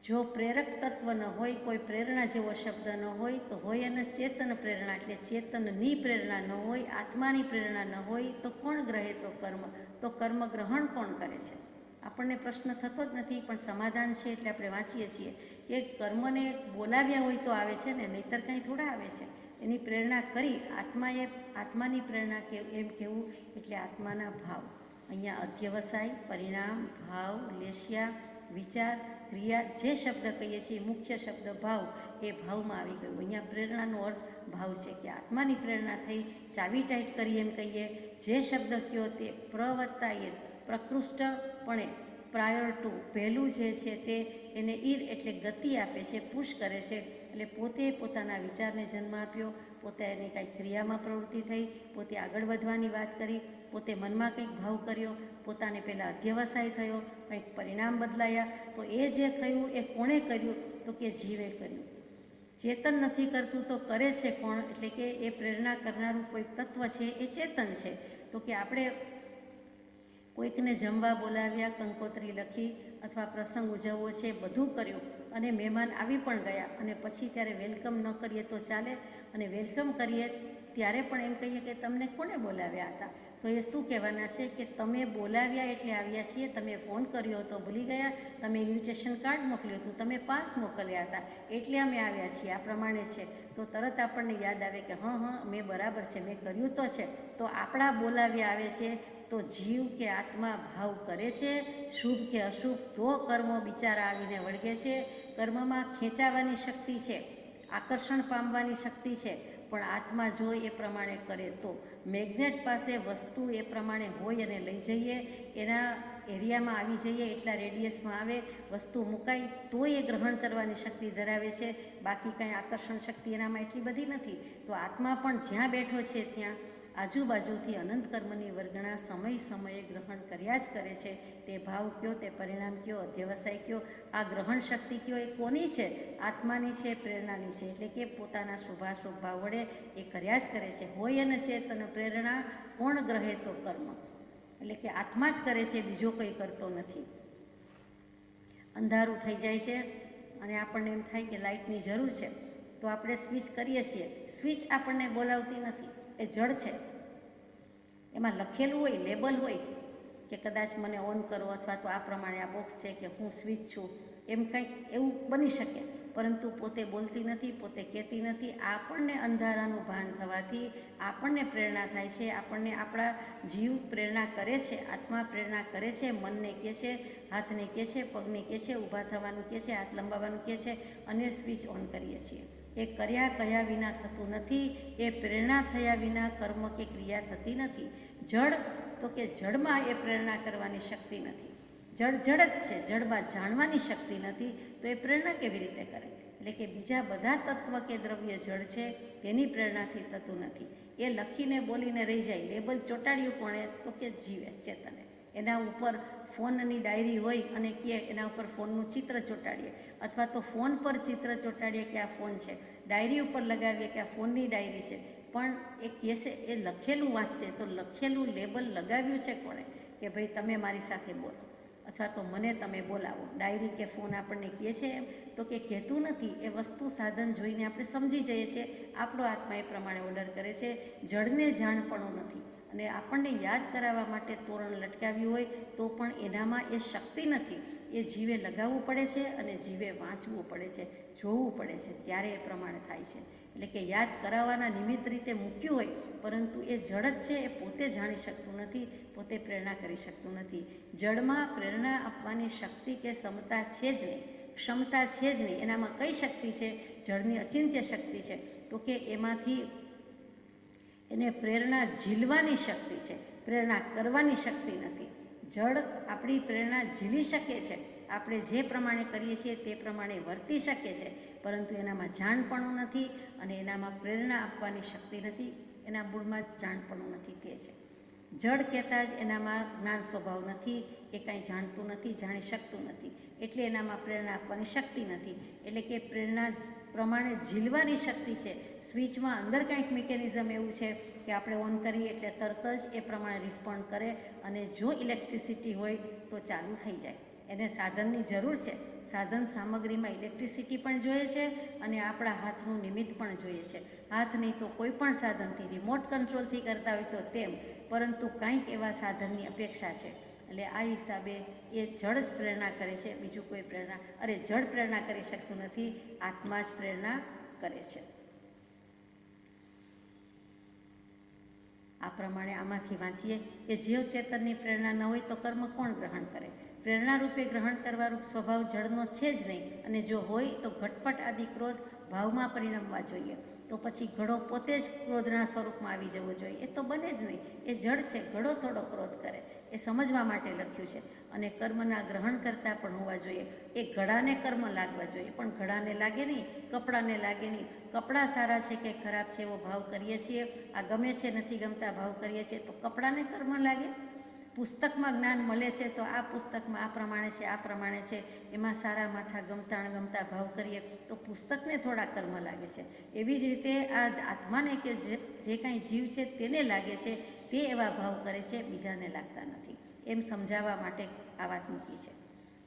જો પ્રેરક તત્વ ન હોય, કોઈ પ્રેરણા જેવો શબ્દ ન હોય, તો હોય અને ચેતન પ્રેરણા એટલે ચેતનની પ્રેરણા ન હોય, આત્માની પ્રેરણા ન હોય, તો કોણ ગ્રહે તો કર્મ, તો કર્મ ગ્રહણ કોણ કરે છે? આપણને પ્રશ્ન થતો જ નથી, પણ સમાધાન છે એટલે આપણે વાંચીએ છીએ કે કર્મને બોલાવ્યા હોય તો આવે છે ને, નહીતર કંઈ થોડા આવે છે. એની પ્રેરણા કરી, આત્માની પ્રેરણા એમ કહેવું એટલે આત્માના ભાવ. અહીંયા અધ્યવસાય, પરિણામ, ભાવ, લેશિયા, વિચાર, ક્રિયા, જે શબ્દ કહીએ છીએ મુખ્ય શબ્દ ભાવ, એ ભાવમાં આવી ગયું. અહીંયા પ્રેરણાનો અર્થ ભાવ છે કે આત્માની પ્રેરણા થઈ, ચાવી ટાઈટ કરી એમ કહીએ. જે શબ્દ કયો તે પ્રવત્તા ઈર, પ્રકૃષ્ટપણે, પ્રાયર ટુ, પહેલું જે છે તે એને ઈર એટલે ગતિ આપે છે, પુશ કરે છે. એટલે પોતે પોતાના વિચારને જન્મ આપ્યો, પોતે એની કાંઈક ક્રિયામાં પ્રવૃત્તિ થઈ, પોતે આગળ વધવાની વાત કરી, પોતે મનમાં કંઈક ભાવ કર્યો, પોતાને પહેલાં અધ્યવસાય થયો, કંઈક પરિણામ બદલાયા. તો એ જે થયું એ કોણે કર્યું? તો કે જીવે કર્યું. ચેતન નથી કરતું તો કરે છે કોણ? એટલે કે એ પ્રેરણા કરનારું કોઈ તત્વ છે એ ચેતન છે. તો કે આપણે કોઈકને જમવા બોલાવ્યા, કંકોત્રી લખી અથવા પ્રસંગ ઉજવવો છે, બધું કર્યું અને મહેમાન આવી પણ ગયા અને પછી ત્યારે વેલકમ ન કરીએ તો ચાલે? અને વેલકમ કરીએ ત્યારે પણ એમ કહીએ કે તમને કોને બોલાવ્યા હતા? તો એ શું કહેવાના છે કે તમે બોલાવ્યા એટલે આવ્યા છીએ, તમે ફોન કર્યો હતો ભૂલી ગયા, તમે ઇન્વિટેશન કાર્ડ મોકલ્યું હતું, તમે પાસ મોકલ્યા હતા એટલે અમે આવ્યા છીએ, આ પ્રમાણે છે. તો તરત આપણને યાદ આવે કે હા મેં બરાબર છે, મેં કર્યું તો છે. તો આપણા બોલાવ્યા આવે છે, તો જીવ કે આત્મા ભાવ કરે છે શુભ કે અશુભ, તો કર્મો બિચારા આવીને વળગે છે. કર્મમાં ખેંચાવાની શક્તિ છે, આકર્ષણ પામવાની શક્તિ છે, પણ આત્મા જો એ પ્રમાણે કરે તો મેગ્નેટ પાસે વસ્તુ એ પ્રમાણે હોય અને લઈ જઈએ, એના એરિયામાં આવી જઈએ, એટલા રેડિયસમાં આવે, વસ્તુ મુકાય તો એ ગ્રહણ કરવાની શક્તિ ધરાવે છે. બાકી કાંઈ આકર્ષણ શક્તિ એનામાં એટલી બધી નથી. તો આત્મા પણ જ્યાં બેઠો છે ત્યાં આજુબાજુથી અનંત કર્મની વર્ગણા સમય સમયે ગ્રહણ કર્યા જ કરે છે. તે ભાવ કયો, તે પરિણામ કયો, અધ્યવસાય કયો, આ ગ્રહણ શક્તિ કયો, એ કોની છે? આત્માની છે, પ્રેરણાની છે. એટલે કે પોતાના શુભાશુભ ભાવ વડે એ કર્યા જ કરે છે. હોય અને ચેતન પ્રેરણા કોણ ગ્રહે તો કર્મ, એટલે કે આત્મા જ કરે છે, બીજો કોઈ કરતો નથી. અંધારું થઈ જાય છે અને આપણને એમ થાય કે લાઇટની જરૂર છે, તો આપણે સ્વિચ કરીએ છીએ. સ્વિચ આપણને બોલાવતી નથી, એ જળ છે. એમાં લખેલું હોય, લેબલ હોય કે કદાચ મને ઓન કરો, અથવા તો આ પ્રમાણે આ બોક્સ છે કે હું સ્વિચ છું, એમ કંઈક એવું બની શકે, પરંતુ પોતે બોલતી નથી, પોતે કહેતી નથી. આપણને અંધારાનું ભાન થવાથી આપણને પ્રેરણા થાય છે, આપણને આપણા જીવ પ્રેરણા કરે છે, આત્મા પ્રેરણા કરે છે, મનને કહે છે, હાથને કહે છે, પગને કહે છે, ઊભા થવાનું કહે છે, હાથ લંબાવવાનું કહે છે, અને સ્વિચ ઓન કરીએ છીએ. એ કર્યા કયા વિના થતું નથી, એ પ્રેરણા થયા વિના કર્મ કે ક્રિયા થતી નથી. જળ તો કે જળમાં એ પ્રેરણા કરવાની શક્તિ નથી. જળ જળ જ છે, જળમાં જાણવાની શક્તિ નથી, તો એ પ્રેરણા કેવી રીતે કરે? એટલે કે બીજા બધા તત્વ કે દ્રવ્ય જળ છે, તેની પ્રેરણાથી થતું નથી. એ લખીને બોલીને રહી જાય. લેબલ ચોંટાડ્યું કોણે? તો કે જીવે, ચેતને. એના ઉપર ફોનની ડાયરી હોય અને કહે એના ઉપર ફોનનું ચિત્ર ચોંટાડીએ, અથવા તો ફોન પર ચિત્ર ચોંટાડીએ કે આ ફોન છે, ડાયરી ઉપર લગાવીએ કે આ ફોનની ડાયરી છે, પણ એ કહેશે, એ લખેલું વાંચશે, તો લખેલું લેબલ લગાવ્યું છે કોણે? કે ભાઈ તમે મારી સાથે બોલો, અથવા તો મને તમે બોલાવો. ડાયરી કે ફોન આપણને કહે છે એમ? તો કે કહેતું નથી. એ વસ્તુ સાધન જોઈને આપણે સમજી જઈએ છીએ, આપણો આત્મા એ પ્રમાણે ઓર્ડર કરે છે. જળને જાણપણું નથી, અને આપણને યાદ કરાવવા માટે તોરણ લટકાવ્યું હોય તો પણ એનામાં એ શક્તિ નથી. એ જીવે લગાવવું પડે છે અને જીવે વાંચવું પડે છે, જોવું પડે છે, ત્યારે એ પ્રમાણે થાય છે. એટલે કે યાદ કરાવવાના નિમિત્ત રીતે મૂક્યું હોય, પરંતુ એ જળ જ છે, એ પોતે જાણી શકતું નથી, પોતે પ્રેરણા કરી શકતું નથી. જળમાં પ્રેરણા આપવાની શક્તિ કે ક્ષમતા છે જ નહીં, ક્ષમતા છે જ નહીં. એનામાં કઈ શક્તિ છે? જળની અચિંત્ય શક્તિ છે. તો કે એમાંથી એને પ્રેરણા ઝીલવાની શક્તિ છે, પ્રેરણા કરવાની શક્તિ નથી. જળ આપણી પ્રેરણા ઝીલી શકે છે, આપણે જે પ્રમાણે કરીએ છીએ તે પ્રમાણે વર્તી શકે છે, પરંતુ એનામાં જાણપણું નથી અને એનામાં પ્રેરણા આપવાની શક્તિ નથી. એના મૂળમાં જ જાણપણું નથી, તે છે. જળ કહેતા જ એનામાં જ્ઞાન સ્વભાવ નથી, એ કાંઈ જાણતું નથી, જાણી શકતું નથી, એટલે એનામાં પ્રેરણા આપવાની શક્તિ નથી. એટલે કે પ્રેરણા પ્રમાણે ઝીલવાની શક્તિ છે. સ્વિચમાં અંદર કાંઈક મિકેનિઝમ એવું છે કે આપણે ઓન કરીએ એટલે તરત જ એ પ્રમાણે રિસ્પોન્ડ કરે, અને જો ઇલેક્ટ્રિસિટી હોય તો ચાલુ થઈ જાય. એને સાધનની જરૂર છે. સાધન સામગ્રીમાં ઇલેક્ટ્રિસિટી પણ જોઈએ છે અને આપણા હાથનું નિમિત્ત પણ જોઈએ છે. હાથ નહીં તો કોઈ પણ સાધનથી, રિમોટ કંટ્રોલથી કરતા હોય તો તેમ, પરંતુ કંઈક એવા સાધનની અપેક્ષા છે. એટલે આ હિસાબે એ જળ જ પ્રેરણા કરે છે, બીજું કોઈ પ્રેરણા, જળ પ્રેરણા કરી શકતું નથી, આત્મા જ પ્રેરણા કરે છે. આ પ્રમાણે આમાંથી વાંચીએ કે જીવ ચેતનની પ્રેરણા ન હોય તો કર્મ કોણ ગ્રહણ કરે? પ્રેરણા રૂપે ગ્રહણ કરવાનો સ્વભાવ જળનો છે જ નહીં, અને જો હોય તો ઘટપટ આદિ ક્રોધ ભાવમાં પરિણમવા જોઈએ. તો પછી ઘડો પોતે જ ક્રોધના સ્વરૂપમાં આવી જવો જોઈએ? એ તો બને જ નહીં. એ જળ છે, ઘડો થોડો ક્રોધ કરે, એ સમજવા માટે લખ્યું છે. અને કર્મના ગ્રહણ કરતા પણ હોવા જોઈએ. એ ઘડાને કર્મ લાગવા જોઈએ, પણ ઘડાને લાગે નહીં, કપડાને લાગે નહીં. કપડાં સારા છે કે ખરાબ છે એવો ભાવ કરીએ છીએ, આ ગમે છે નથી ગમતા ભાવ કરીએ છીએ, તો કપડાને કર્મ લાગે. પુસ્તકમાં જ્ઞાન મળે છે તો આ પુસ્તકમાં આ પ્રમાણે છે, આ પ્રમાણે છે, એમાં સારા માઠા ગમતા અણગમતા ભાવ કરીએ તો પુસ્તકને થોડા કર્મ લાગે છે. એવી જ રીતે આ આત્માને કે જે કાંઈ જીવ છે તેને લાગે છે, તે એવા ભાવ કરે છે, બીજાને લાગતા નથી. એમ સમજાવવા માટે આ વાત મૂકી છે.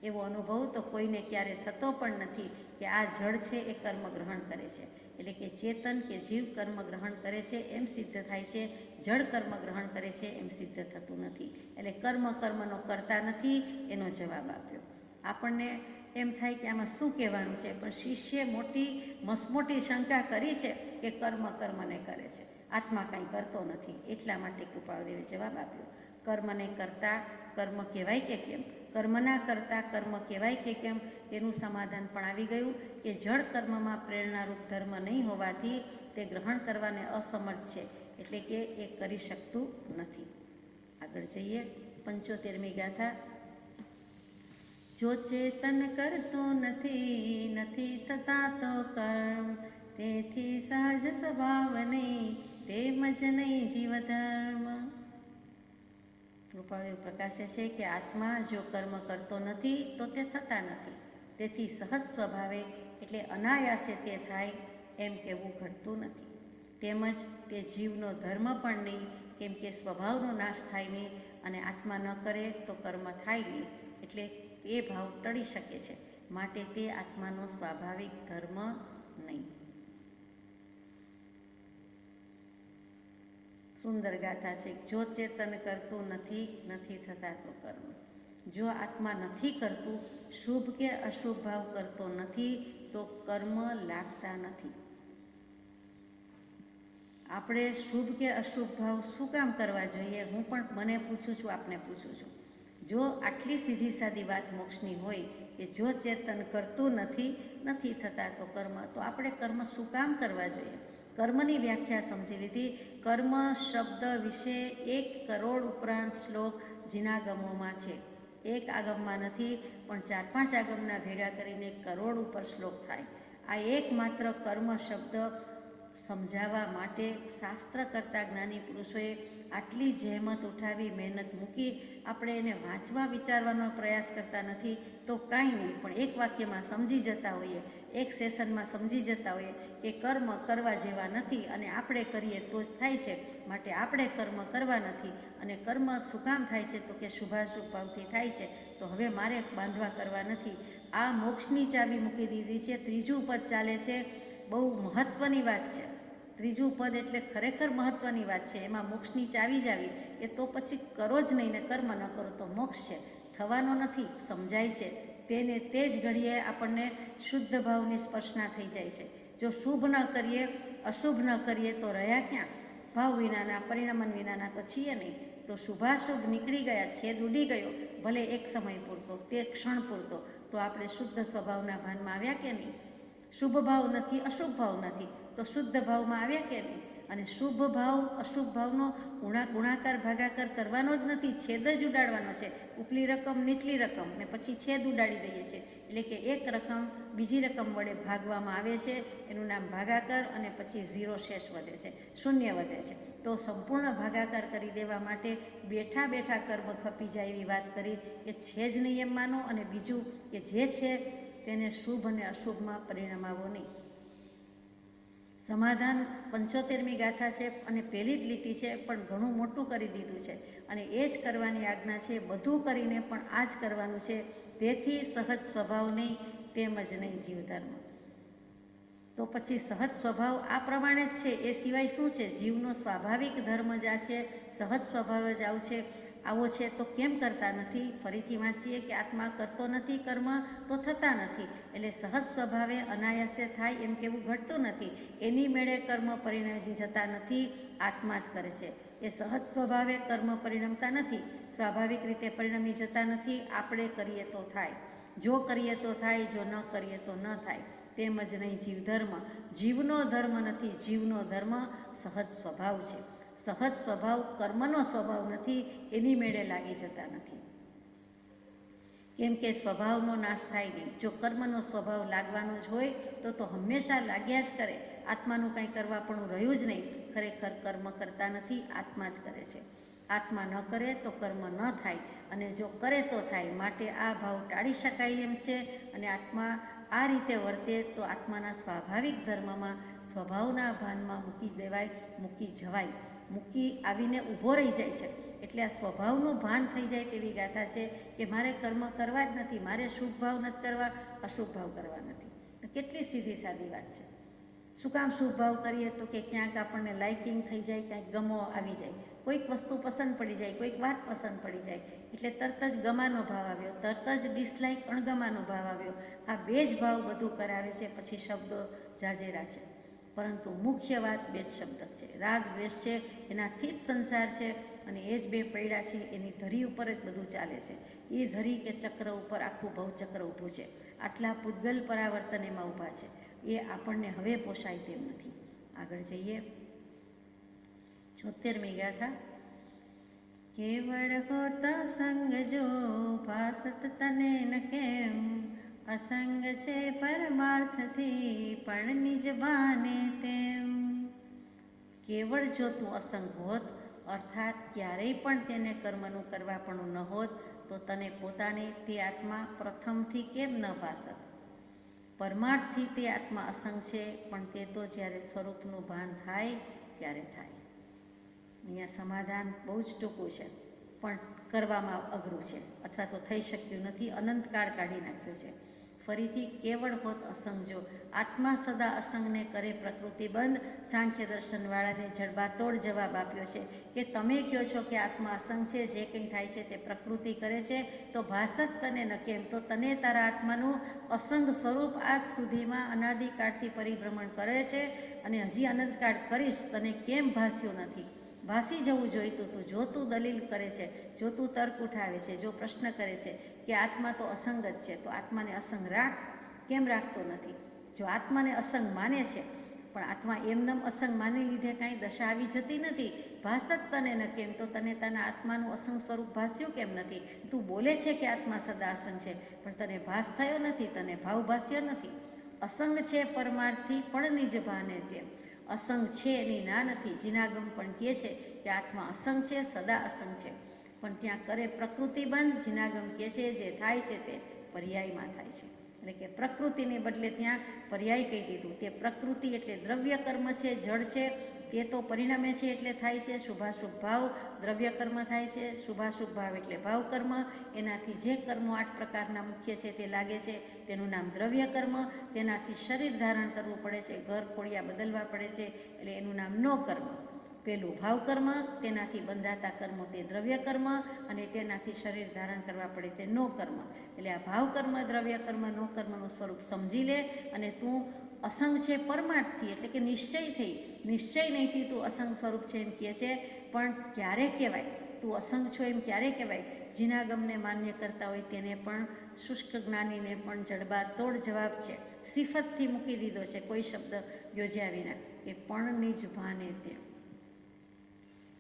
એવો અનુભવ તો કોઈને ક્યારે થતો પણ નથી કે આ જળ છે એ કર્મ ગ્રહણ કરે છે. એટલે કે ચેતન કે જીવ કર્મ ગ્રહણ કરે છે એમ સિદ્ધ થાય છે, જળ કર્મ ગ્રહણ કરે છે એમ સિદ્ધ થતું નથી. એટલે કર્મનો કરતા નથી, એનો જવાબ આપ્યો. આપણને એમ થાય કે આમાં શું કહેવાનું છે, પણ શિષ્યે મસમોટી શંકા કરી છે કે કર્મને કરે છે, આત્મા કાંઈ કરતો નથી. એટલા માટે કૃપાળદેવે જવાબ આપ્યો. કર્મને કરતા કર્મ કહેવાય કે કેમ, કર્મના કરતા કર્મ કહેવાય કે કેમ, એનું સમાધાન પણ આવી ગયું કે જળ કર્મમાં પ્રેરણારૂપ ધર્મ નહીં હોવાથી તે ગ્રહણ કરવાને અસમર્થ છે, એટલે કે એ કરી શકતું નથી. આગળ જઈએ. 75મી ગાથા. જો ચેતન કરતો નથી, નથી થતા તો કર્મ, તેથી સહજ સ્વભાવ નહીં, તેમજ નહીં જીવ ધર્મ. કૃપાદેવ પ્રકાશે છે કે આત્મા જો કર્મ કરતો નથી તો તે થતા નથી, તેથી સહજ સ્વભાવે એટલે અનાયાસે તે થાય એમ કહેવું ઘટતું નથી. તેમજ તે જીવનો ધર્મ પણ નહીં, કેમ કે સ્વભાવનો નાશ થાય નહીં અને આત્મા ન કરે તો કર્મ થાય નહીં, એટલે એ ભાવ ટળી શકે છે, માટે તે આત્માનો સ્વાભાવિક ધર્મ નહીં. સુંદર ગાથા છે. જો ચેતન કરતું નથી, નથી થતા તો કર્મ. જો આત્મા નથી કરતું, શુભ કે અશુભ ભાવ કરતો નથી તો કર્મ લાગતા નથી. આપણે શુભ કે અશુભ ભાવ શું કામ કરવા જોઈએ? હું પણ મને પૂછું છું, આપને પૂછું છું. જો આટલી સીધી સાદી વાત મોક્ષની હોય કે જો ચેતન કરતું નથી, નથી થતા તો કર્મ, તો આપણે કર્મ શું કામ કરવા જોઈએ? કર્મની વ્યાખ્યા સમજી લીધી. કર્મ શબ્દ વિશે 1 કરોડ ઉપરાંત શ્લોક જીનાગમોમાં છે. એક આગમમાં નથી, પણ 4-5 આગમના ભેગા કરીને 1 કરોડ ઉપર શ્લોક થાય. આ એકમાત્ર કર્મ શબ્દ સમજાવવા માટે શાસ્ત્ર કરતા જ્ઞાની પુરુષોએ આટલી જહેમત ઉઠાવી, મહેનત મૂકી. આપણે એને વાંચવા વિચારવાનો પ્રયાસ કરતા નથી તો કાંઈ નહીં, પણ એક વાક્યમાં સમજી જતા હોઈએ, એક સેશનમાં સમજી જતા હોઈએ કે કર્મ કરવા જેવા નથી અને આપણે કરીએ તો જ થાય છે, માટે આપણે કર્મ કરવા નથી. અને કર્મ શું કામ થાય છે? તો કે શુભાશુભ ભાવથી થાય છે, તો હવે મારે બાંધવા કરવા નથી. આ મોક્ષની ચાવી મૂકી દીધી છે. 3જું પદ ચાલે છે, બહુ મહત્ત્વની વાત છે. 3જું પદ એટલે ખરેખર મહત્ત્વની વાત છે. એમાં મોક્ષની ચાવી જ આવી કે તો પછી કરો જ નહીં ને કર્મ ન કરો તો મોક્ષ છે, થવાનો નથી, સમજાય છે. તેને તે જ ઘડીએ આપણને શુદ્ધ ભાવની સ્પર્શના થઈ જાય છે. જો શુભ ન કરીએ, અશુભ ન કરીએ તો રહ્યા ક્યાં? ભાવ વિનાના, પરિણમન વિનાના તો છીએ નહીં. તો શુભાશુભ નીકળી ગયા, છેદ ઉડી ગયો, ભલે એક સમય પૂરતો, તે ક્ષણ પૂરતો, તો આપણે શુદ્ધ સ્વભાવના ભાનમાં આવ્યા કે નહીં? શુભ ભાવ નથી, અશુભ ભાવ નથી, તો શુદ્ધ ભાવમાં આવ્યા કે નહીં? અને શુભ ભાવ અશુભ ભાવનો ગુણાકાર ભાગાકાર કરવાનો જ નથી, છેદ જ ઉડાડવાનો છે. ઉપલી રકમ નીચલી રકમ ને પછી છેદ ઉડાડી દઈએ છીએ, એટલે કે એક રકમ બીજી રકમ વડે ભાગવામાં આવે છે, એનું નામ ભાગાકાર, અને પછી 0 શેષ વધે છે, શૂન્ય વધે છે. તો સંપૂર્ણ ભાગાકાર કરી દેવા માટે બેઠા બેઠા કર્મ ખપી જાય એવી વાત કરી કે છે જ નહીં એમ માનો, અને બીજું કે જે છે તેને શુભ અને અશુભમાં પરિણમાવો નહીં. સમાધાન 75મી ગાથા છે અને પહેલી જ લીટી છે, પણ ઘણું મોટું કરી દીધું છે અને એ જ કરવાની આજ્ઞા છે. બધું કરીને પણ આ જ કરવાનું છે. તેથી સહજ સ્વભાવ નહીં, તેમજ નહીં જીવ ધર્મ. તો પછી સહજ સ્વભાવ આ પ્રમાણે જ છે, એ સિવાય શું છે? જીવનો સ્વાભાવિક ધર્મ જ આ છે, સહજ સ્વભાવ જ આવો છે. તો કેમ કરતા નથી? ફરીથી વાંચીએ કે આત્મા કરતો નથી કર્મ તો થતા નથી, એટલે સહજ સ્વભાવે અનાયાસે થાય એમ કેવું ઘટતું નથી. એની મેળે કર્મ પરિણમી જતા નથી, આત્મા જ કરે છે. એ સહજ સ્વભાવે કર્મ પરિણમતા નથી, સ્વાભાવિક રીતે પરિણમી જતા નથી. આપણે કરીએ તો થાય, જો કરીએ તો થાય, જો ન કરીએ તો ન થાય. તેમજ નહીં જીવ ધર્મ. જીવનો ધર્મ નથી, જીવનો ધર્મ સહજ સ્વભાવ છે. સહજ સ્વભાવ કર્મનો સ્વભાવ નથી, એની મેળે લાગી જતા નથી, કેમ કે સ્વભાવનો નાશ થાય નહીં. જો કર્મનો સ્વભાવ લાગવાનો જ હોય તો હંમેશા લાગ્યા જ કરે. આત્માનું કંઈ કરવા પણ રહ્યું જ નહીં. ખરેખર કર્મ કરતા નથી, આત્મા જ કરે છે. આત્મા ન કરે તો કર્મ ન થાય, અને જો કરે તો થાય. માટે આ ભાવ ટાળી શકાય એમ છે. અને આત્મા આ રીતે વર્તે તો આત્માના સ્વાભાવિક ધર્મમાં, સ્વભાવના ભાનમાં મૂકી દેવાય, મૂકી જવાય, મૂકી આવીને ઊભો રહી જાય છે. એટલે આ સ્વભાવનું ભાન થઈ જાય તેવી ગાથા છે કે મારે કર્મ કરવા જ નથી, મારે શુભ ભાવ નથી કરવા, અશુભ ભાવ કરવા નથી. કેટલી સીધી સાદી વાત છે. શું કામ શુભ ભાવ કરીએ? તો કે ક્યાંક આપણને લાઇકિંગ થઈ જાય, ક્યાંક ગમો આવી જાય, કોઈક વસ્તુ પસંદ પડી જાય, કોઈક વાત પસંદ પડી જાય, એટલે તરત જ ગમાનો ભાવ આવ્યો, તરત જ ડિસલાઇક અણગમાનો ભાવ આવ્યો. આ 2 જ ભાવ બધું કરાવે છે. પછી શબ્દો જાજેરા છે, પરંતુ મુખ્ય વાત 2 જ શબ્દ છે. રાગ દ્વેષ છે, એનાથી જ સંસાર છે. અને એ જ બે પૈડા છે એની ધરી ઉપર જ બધું ચાલે છે. એ ધરી કે ચક્ર ઉપર આખું ભવચક્ર ઊભું છે. આટલા પૂતગલ પરાવર્તન એમાં ઊભા છે. એ આપણને હવે પોસાય તેમ નથી. આગળ જઈએ. 76મી ગાથા. કેવળ હોત સંગ જો ભાસત તને ન કેમ, અસંગ છે પરમાર્થથી પણ નિજ ભાને તેમ. કેવળ જો તું અસંગ હોત, અર્થાત ક્યારેય પણ તેને કર્મનું કરવાપણું ન હોત, તો તને પોતાને તે આત્મા પ્રથમથી કેમ ન ભાસત. પરમાર્થથી તે આત્મા અસંગ છે, પણ તે તો જ્યારે સ્વરૂપનું ભાન થાય ત્યારે થાય. અહીંયા સમાધાન બહુ જ ટૂંકું છે, પણ કરવામાં અઘરું છે, અથવા તો થઈ શક્યું નથી. અનંતકાળ કાઢી નાખ્યો છે. ફરીથી કેવળ હોત અસંગ જો, આત્મા સદા અસંગને કરે પ્રકૃતિ બંધ. સાંખ્ય દર્શનવાળાને જડબાતોડ જવાબ આપ્યો છે કે તમે કહો છો કે આત્મા અસંગ છે, જે કંઈ થાય છે તે પ્રકૃતિ કરે છે, તો ભાસત તને ન કેમ. તો તને તારા આત્માનું અસંગ સ્વરૂપ આજ સુધીમાં અનાદિકાળથી પરિભ્રમણ કરે છે અને હજી અનંતકાળ કરીશ, તને કેમ ભાસ્યું નથી. ભાસી જવું જોઈતું તું. જો તું દલીલ કરે છે, જો તું તર્ક ઉઠાવે છે, જો પ્રશ્ન કરે છે કે આત્મા તો અસંગ જ છે, તો આત્માને અસંગ રાખ. કેમ રાખતો નથી? જો આત્માને અસંગ માને છે, પણ આત્મા એમનેમ અસંગ માની લીધે કાંઈ દશા આવી જતી નથી. ભાસત તને ન કેમ, તો તને તારા આત્માનું અસંગ સ્વરૂપ ભાસ્યું કેમ નથી? તું બોલે છે કે આત્મા સદા અસંગ છે, પણ તને ભાસ થયો નથી, તને ભાવ ભાસ્યો નથી. અસંગ છે પરમાર્થથી પણ નિજ ભાને તેમ. અસંગ છે એની ના નથી. જીનાગમ પણ કહે છે કે આત્મા અસંગ છે, સદા અસંગ છે, પણ ત્યાં કરે પ્રકૃતિ બંધ. જીનાગમ કહે છે જે થાય છે તે પર્યાયમાં થાય છે, એટલે કે પ્રકૃતિને બદલે ત્યાં પર્યાય કહી દીધું. તે પ્રકૃતિ એટલે દ્રવ્ય કર્મ છે, જળ છે, તે તો પરિણમે છે એટલે થાય છે. શુભાશુભ ભાવ દ્રવ્ય કર્મ થાય છે. શુભાશુભ ભાવ એટલે ભાવ કર્મ. એનાથી જે કર્મો 8 પ્રકારના મુખ્ય છે તે લાગે છે, તેનું નામ દ્રવ્ય કર્મ. તેનાથી શરીર ધારણ કરવું પડે છે, ઘર ખોડિયા બદલવા પડે છે, એટલે એનું નામ નો કર્મ. પેલું ભાવ કર્મ, તેનાથી બંધાતા કર્મો તે દ્રવ્ય કર્મ, અને તેનાથી શરીર ધારણ કરવા પડે તે નો કર્મ. એટલે આ ભાવ કર્મ, દ્રવ્ય કર્મ, નો કર્મનું સ્વરૂપ સમજી લે. અને તું અસંગ છે પરમાર્થથી, એટલે કે નિશ્ચય થઈ. નિશ્ચય નહીંથી તું અસંગ સ્વરૂપ છે એમ કહે છે, પણ ક્યારે કહેવાય તું અસંગ છો એમ ક્યારે કહેવાય? જીનાગમને માન્ય કરતા હોય તેને પણ, શુષ્ક જ્ઞાનીને પણ જડબાતોડ જવાબ છે. સિફતથી મૂકી દીધો છે, કોઈ શબ્દ યોજ્યા વિના, કે પણ નિજ ભાને તેમ.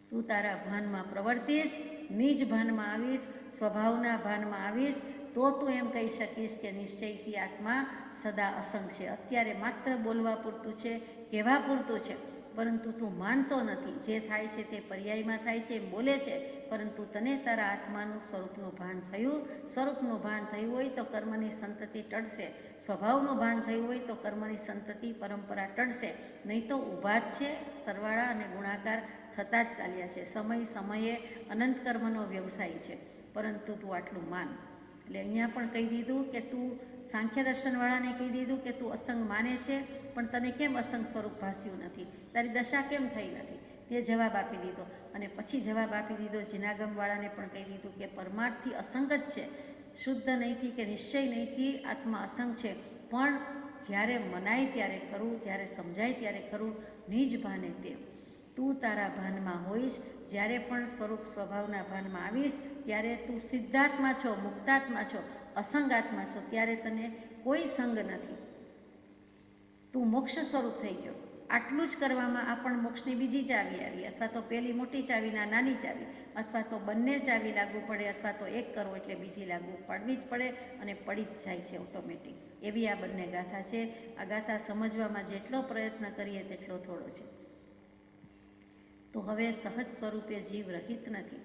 તું તારા ભાનમાં પ્રવર્તીશ, નિજ ભાનમાં આવીશ, સ્વભાવના ભાનમાં આવીશ, તો તું એમ કહી શકીશ કે નિશ્ચયથી આત્મા સદા અસંગ છે. અત્યારે માત્ર બોલવા પૂરતું છે, કહેવા પૂરતું છે, પરંતુ તું માનતો નથી. જે થાય છે તે પર્યાયમાં થાય છે એમ બોલે છે, પરંતુ તને તારા આત્માનું સ્વરૂપનું ભાન થયું. સ્વરૂપનું ભાન થયું હોય તો કર્મની સંતતિ ટળશે. સ્વભાવનું ભાન થયું હોય તો કર્મની સંતતિ પરંપરા ટળશે. નહીં તો ઊભા જ છે, સરવાળા અને ગુણાકાર થતા જ ચાલ્યા છે. સમય સમયે અનંત કર્મનો વ્યવસાય છે, પરંતુ તું આટલું માન. એટલે અહીંયા પણ કહી દીધું કે તું સાંખ્ય દર્શનવાળાને કહી દીધું કે તું અસંગ માને છે, પણ તને કેમ અસંગ સ્વરૂપ ભાસ્યું નથી? તારી દશા કેમ થઈ નથી? તે જવાબ આપી દીધો. અને પછી જવાબ આપી દીધો જીનાગમવાળાને પણ કહી દીધું કે પરમાર્થથી અસંગ જ છે, શુદ્ધ નહીંથી કે નિશ્ચય નહીંથી આત્મા અસંગ છે, પણ જ્યારે મનાય ત્યારે ખરું, જ્યારે સમજાય ત્યારે ખરું. નિજ ભાને તેમ. તું તારા ભાનમાં હોઈશ. જ્યારે પણ સ્વરૂપ સ્વભાવના ભાનમાં આવીશ, ત્યારે તું સિદ્ધાત્મા છો, મુક્તાત્મા છો, અસંગાત્મા છો. ત્યારે તને કોઈ સંગ નથી. તું મોક્ષ સ્વરૂપ થઈ ગયો. આટલું જ કરવામાં આ પણ મોક્ષની બીજી ચાવી આવી, અથવા તો પેલી મોટી ચાવીના નાની ચાવી, અથવા તો બંને ચાવી લાગુ પડે, અથવા તો એક કરો એટલે બીજી લાગુ પડવી જ પડે, અને પડી જ જાય છે ઓટોમેટિક. એવી આ બંને ગાથા છે. આ ગાથા સમજવામાં જેટલો પ્રયત્ન કરીએ તેટલો થોડો છે. તો હવે સહજ સ્વરૂપે જીવ રહિત નથી.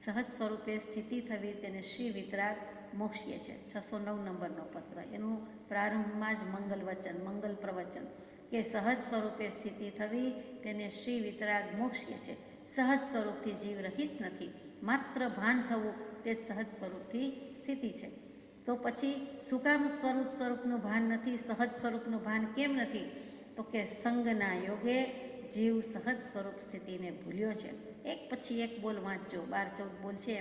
સહજ સ્વરૂપે સ્થિતિ થવી તેને શ્રી વિતરાગ મોક્ષીય છે. 609 નંબરનો પત્ર. એનું પ્રારંભમાં જ મંગલ વચન, મંગલ પ્રવચન, કે સહજ સ્વરૂપે સ્થિતિ થવી તેને શ્રી વિતરાગ મોક્ષીય છે. સહજ સ્વરૂપથી જીવ રહિત નથી. માત્ર ભાન થવું તે જ સહજ સ્વરૂપથી સ્થિતિ છે. તો પછી શું કામ સ્વરૂપનું ભાન નથી? સહજ સ્વરૂપનું ભાન કેમ નથી? તો કે સંગના યોગે જીવ સહજ સ્વરૂપ સ્થિતિને ભૂલ્યો છે. એક પછી એક બોલ વાંચજો. 12-14 બોલ છે,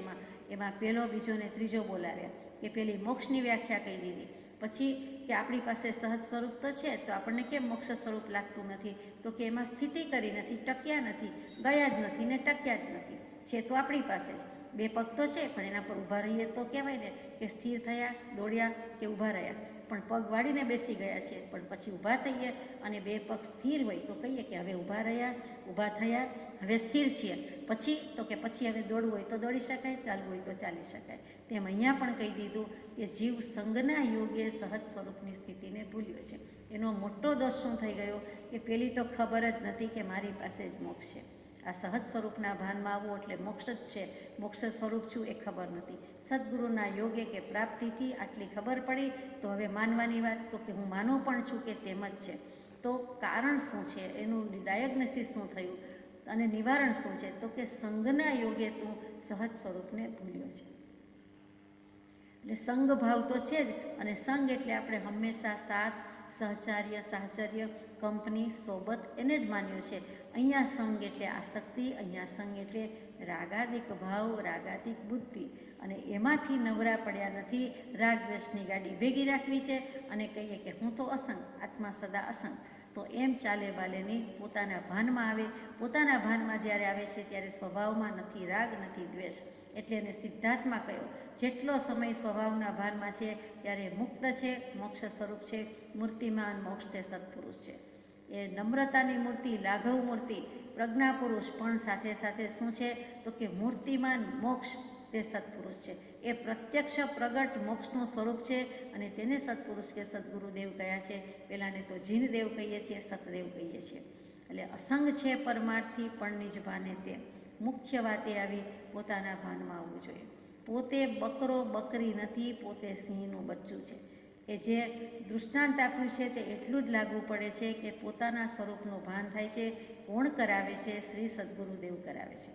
એમાં પહેલો, બીજો ને ત્રીજો બોલ આવ્યા. કે પેલી મોક્ષની વ્યાખ્યા કહી દીધી. પછી કે આપણી પાસે સહજ સ્વરૂપ તો છે, તો આપણને કેમ મોક્ષ સ્વરૂપ લાગતું નથી? તો કે એમાં સ્થિતિ કરી નથી, ટક્યા નથી, ગયા જ નથી ને ટક્યા જ નથી. છે તો આપણી પાસે જ. બે પગ તો છે પણ એના પર ઊભા રહીએ તો કહેવાય ને કે સ્થિર થયા, દોડ્યા કે ઊભા રહ્યા. પણ પગ વાળીને બેસી ગયા છે, પણ પછી ઊભા થઈએ અને બે પગ સ્થિર હોય તો કહીએ કે હવે ઊભા રહ્યા, ઊભા થયા, હવે સ્થિર છીએ. પછી તો કે પછી હવે દોડવું હોય તો દોડી શકાય, ચાલવું હોય તો ચાલી શકાય. તેમ અહીંયા પણ કહી દીધું કે જીવ સંગના યોગે સહજ સ્વરૂપની સ્થિતિને ભૂલ્યો છે. એનો મોટો દોષ શું થઈ ગયો કે પેલી તો ખબર જ નથી કે મારી પાસે જ મોક્ષ છે. આ સહજ સ્વરૂપના ભાનમાં આવવું એટલે મોક્ષ જ છે, મોક્ષ સ્વરૂપ છું એ ખબર નથી. સદગુરુના યોગે કે પ્રાપ્તિથી આટલી ખબર પડી તો હવે માનવાની વાત તો કે હું માનું પણ છું કે તેમ જ છે. તો કારણ શું છે, એનું ડાયગ્નોસિસ શું થયું અને નિવારણ શું છે, તો કે સંગના યોગે તું સહજ સ્વરૂપને ભૂલ્યો છે. એટલે સંગ ભાવ તો છે જ, અને સંગ એટલે આપણે હંમેશા સાથ, સહચાર્ય, સાહચર્ય, કંપની, સોબત એને જ માન્યું છે. અહીંયા સંગ એટલે આસક્તિ, અહીંયા સંગ એટલે રાગાદિક ભાવ, રાગાદિક બુદ્ધિ, અને એમાંથી નવરા પડ્યા નથી. રાગ દ્વેષની ગાડી ભેગી રાખવી છે અને કહીએ કે હું તો અસંગ, આત્મા સદા અસંગ. તો એમ ચાલે બાલે નહીં, પોતાના ભાનમાં આવે. પોતાના ભાનમાં જ્યારે આવે છે ત્યારે સ્વભાવમાં નથી રાગ, નથી દ્વેષ. એટલે એને સિદ્ધાર્થમાં કહ્યો જેટલો સમય સ્વભાવના ભાનમાં છે ત્યારે મુક્ત છે, મોક્ષ સ્વરૂપ છે, મૂર્તિમાન મોક્ષ તે સત્પુરુષ છે. એ નમ્રતાની મૂર્તિ, લાઘવ મૂર્તિ, પ્રજ્ઞા પુરુષ, પણ સાથે સાથે શું છે તો કે મૂર્તિમાન મોક્ષ તે સત્પુરુષ છે. એ પ્રત્યક્ષ પ્રગટ મોક્ષનું સ્વરૂપ છે અને તેને સત્પુરુષ કે સદગુરુદેવ કયા છે. પેલાને તો જીનદેવ કહીએ છીએ, સતદેવ કહીએ છીએ. એટલે અસંગ છે પરમાર્થી પણ નિજ ભાને તે. મુખ્ય વાત એ આવી પોતાના ભાનમાં આવવું જોઈએ. પોતે બકરો બકરી નથી, પોતે સિંહનું બચ્ચું છે. એ જે દૃષ્ટાંત આપ્યું છે તે એટલું જ લાગુ પડે છે કે પોતાના સ્વરૂપનું ભાન થાય છે. કોણ કરાવે છે? શ્રી સદગુરુદેવ કરાવે છે.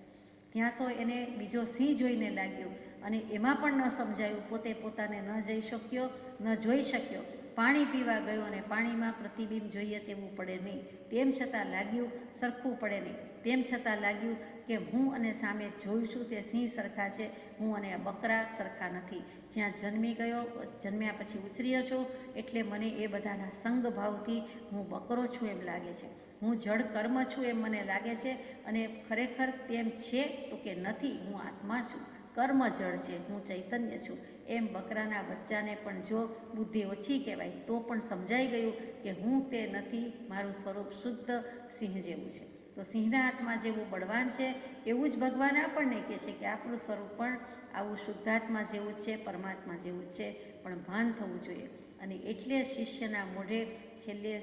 ત્યાં તો એને બીજો સિંહ જોઈને લાગ્યું અને એમાં પણ ન સમજાયું. પોતે પોતાને ન જઈ શક્યો, ન જોઈ શક્યો. પાણી પીવા ગયો અને પાણીમાં પ્રતિબિંબ જોઈએ તેવું પડે નહીં, તેમ છતાં લાગ્યું સરખું પડે નહીં. તેમ છતાં લાગ્યું કે હું અને સામે જોઉં છું તે સિંહ સરખા છે, હું અને આ બકરા સરખા નથી. જ્યાં જન્મી ગયો, જન્મ્યા પછી ઉછર્યો છું એટલે મને એ બધાના સંગ ભાવથી હું બકરો છું એમ લાગે છે. હું જળ કર્મ છું એમ મને લાગે છે, અને ખરેખર તેમ છે તો કે નથી. હું આત્મા છું, કર્મ જળ છે, હું ચૈતન્ય છું. એમ બકરાના બચ્ચાને પણ જો બુદ્ધિ ઓછી કહેવાય તો પણ સમજાઈ ગયું કે હું તે નથી, મારું સ્વરૂપ શુદ્ધ સિંહ જેવું છે. તો સિંહના આત્મા જેવું બળવાન છે એવું જ ભગવાન આપણને કહે છે કે આપણું સ્વરૂપ પણ આવું શુદ્ધાત્મા જેવું જ છે, પરમાત્મા જેવું જ છે, પણ ભાન થવું જોઈએ. અને એટલે શિષ્યના મોઢે છેલ્લે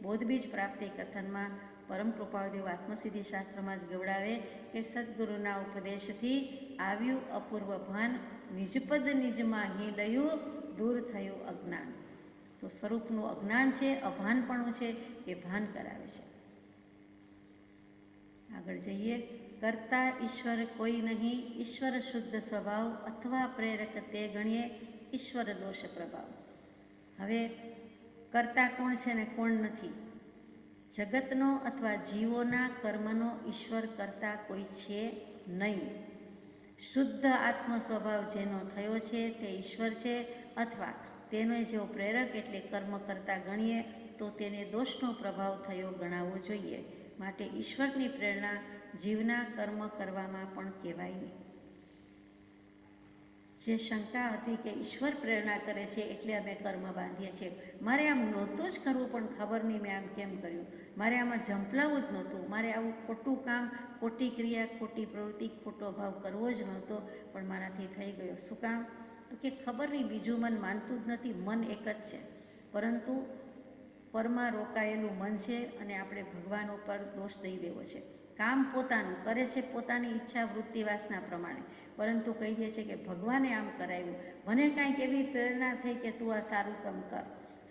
બોધબીજ પ્રાપ્તિ કથનમાં પરમ કૃપાળુદેવ આત્મસિદ્ધિ શાસ્ત્રમાં જ ગવડાવે કે સદગુરુના ઉપદેશથી આવ્યું અપૂર્વ ભાન, નિજપદ નિજમાં હી લયું, દૂર થયું અજ્ઞાન. તો સ્વરૂપનું અજ્ઞાન છે, અભાનપણું છે, એ ભાન કરાવે છે. આગળ જઈએ. કરતા ઈશ્વર કોઈ નહીં, ઈશ્વર શુદ્ધ સ્વભાવ, અથવા પ્રેરક તે ગણીએ ઈશ્વર દોષ પ્રભાવ. હવે કરતા કોણ છે ને કોણ નથી? જગતનો અથવા જીવોના કર્મનો ઈશ્વર કરતા કોઈ છે નહીં. શુદ્ધ આત્મ સ્વભાવ જેનો થયો છે તે ઈશ્વર છે, અથવા તેનો જેવો પ્રેરક એટલે કર્મ કરતા ગણીએ તો તેને દોષનો પ્રભાવ થયો ગણાવવો જોઈએ. માટે ઈશ્વરની પ્રેરણા જીવના કર્મ કરવામાં પણ કહેવાય નહીં. જે શંકા હતી કે ઈશ્વર પ્રેરણા કરે છે એટલે અમે કર્મ બાંધીએ છીએ, મારે આમ નહોતું જ કરવું પણ ખબર નહીં મેં આમ કેમ કર્યું, મારે આમાં ઝંપલાવવું જ નહોતું, મારે આવું ખોટું કામ, ખોટી ક્રિયા, ખોટી પ્રવૃત્તિ, ખોટો ભાવ કરવો જ નહોતો, પણ મારાથી થઈ ગયો. શું કામ? તો કે ખબર નહીં, બીજું મન માનતું જ નથી. મન એક જ છે, પરંતુ પરમાં રોકાયેલું મન છે અને આપણે ભગવાન ઉપર દોષ દઈ દેવો છે. કામ પોતાનું કરે છે, પોતાની ઈચ્છા વૃત્તિ વાસના પ્રમાણે, પરંતુ કહી દે છે કે ભગવાને આમ કરાવ્યું, મને કાંઈક એવી પ્રેરણા થઈ કે તું આ સારું કામ કર,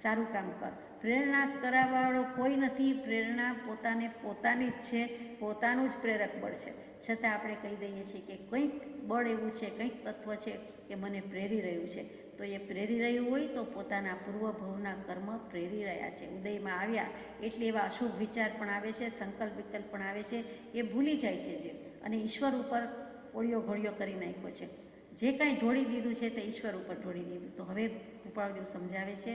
સારું કામ કર. પ્રેરણા કરાવવાવાળો કોઈ નથી. પ્રેરણા પોતાને પોતાની જ છે, પોતાનું જ પ્રેરક બળ છે. છતાં આપણે કહી દઈએ છીએ કે કંઈક બળ એવું છે, કંઈક તત્વ છે કે મને પ્રેરી રહ્યું છે. તો એ પ્રેરી રહ્યું હોય તો પોતાના પૂર્વભવના કર્મ પ્રેરી રહ્યા છે. ઉદયમાં આવ્યા એટલે એવા અશુભ વિચાર પણ આવે છે, સંકલ્પ વિકલ્પ પણ આવે છે, એ ભૂલી જાય છે જે, અને ઈશ્વર ઉપર ઓળિયો ઘોળિયો કરી નાખ્યો છે. જે કાંઈ ઢોળી દીધું છે તે ઈશ્વર ઉપર ઢોળી દીધું. તો હવે કૃપાળુદેવ સમજાવે છે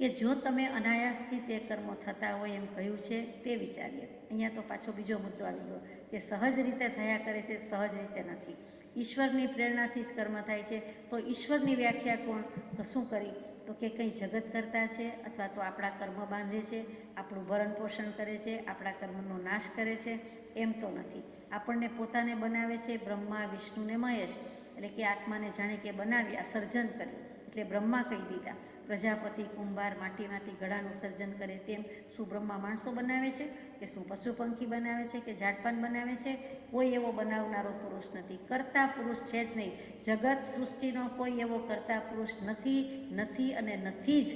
કે જો તમે અનાયાસથી તે કર્મો થતા હોય એમ કહ્યું છે તે વિચારીએ. અહીંયા તો પાછો બીજો મુદ્દો આવી ગયો કે સહજ રીતે થયા કરે છે, સહજ રીતે નથી. ઈશ્વરની પ્રેરણાથી જ કર્મ થાય છે. તો ઈશ્વરની વ્યાખ્યા કોણ? તો શું કરી? તો કે કંઈ જગત કરતા છે, અથવા તો આપણા કર્મ બાંધે છે, આપણું ભરણ પોષણ કરે છે, આપણા કર્મનો નાશ કરે છે, એમ તો નથી. આપણને પોતાને બનાવે છે, બ્રહ્મા વિષ્ણુ ને મહેશ, એટલે કે આત્માને જાણે કે બનાવ્યા, સર્જન કર્યું, એટલે બ્રહ્મા કહી દીધા. પ્રજાપતિ કુંભાર માટીમાંથી ઘડાનું સર્જન કરે તેમ શું બ્રહ્મા માણસો બનાવે છે, કે શું પશુ પંખી બનાવે છે, કે ઝાડપાન બનાવે છે? કોઈ એવો બનાવનારો પુરુષ નથી. કરતા પુરુષ છે જ નહીં. જગત સૃષ્ટિનો કોઈ એવો કરતા પુરુષ નથી અને નથી જ.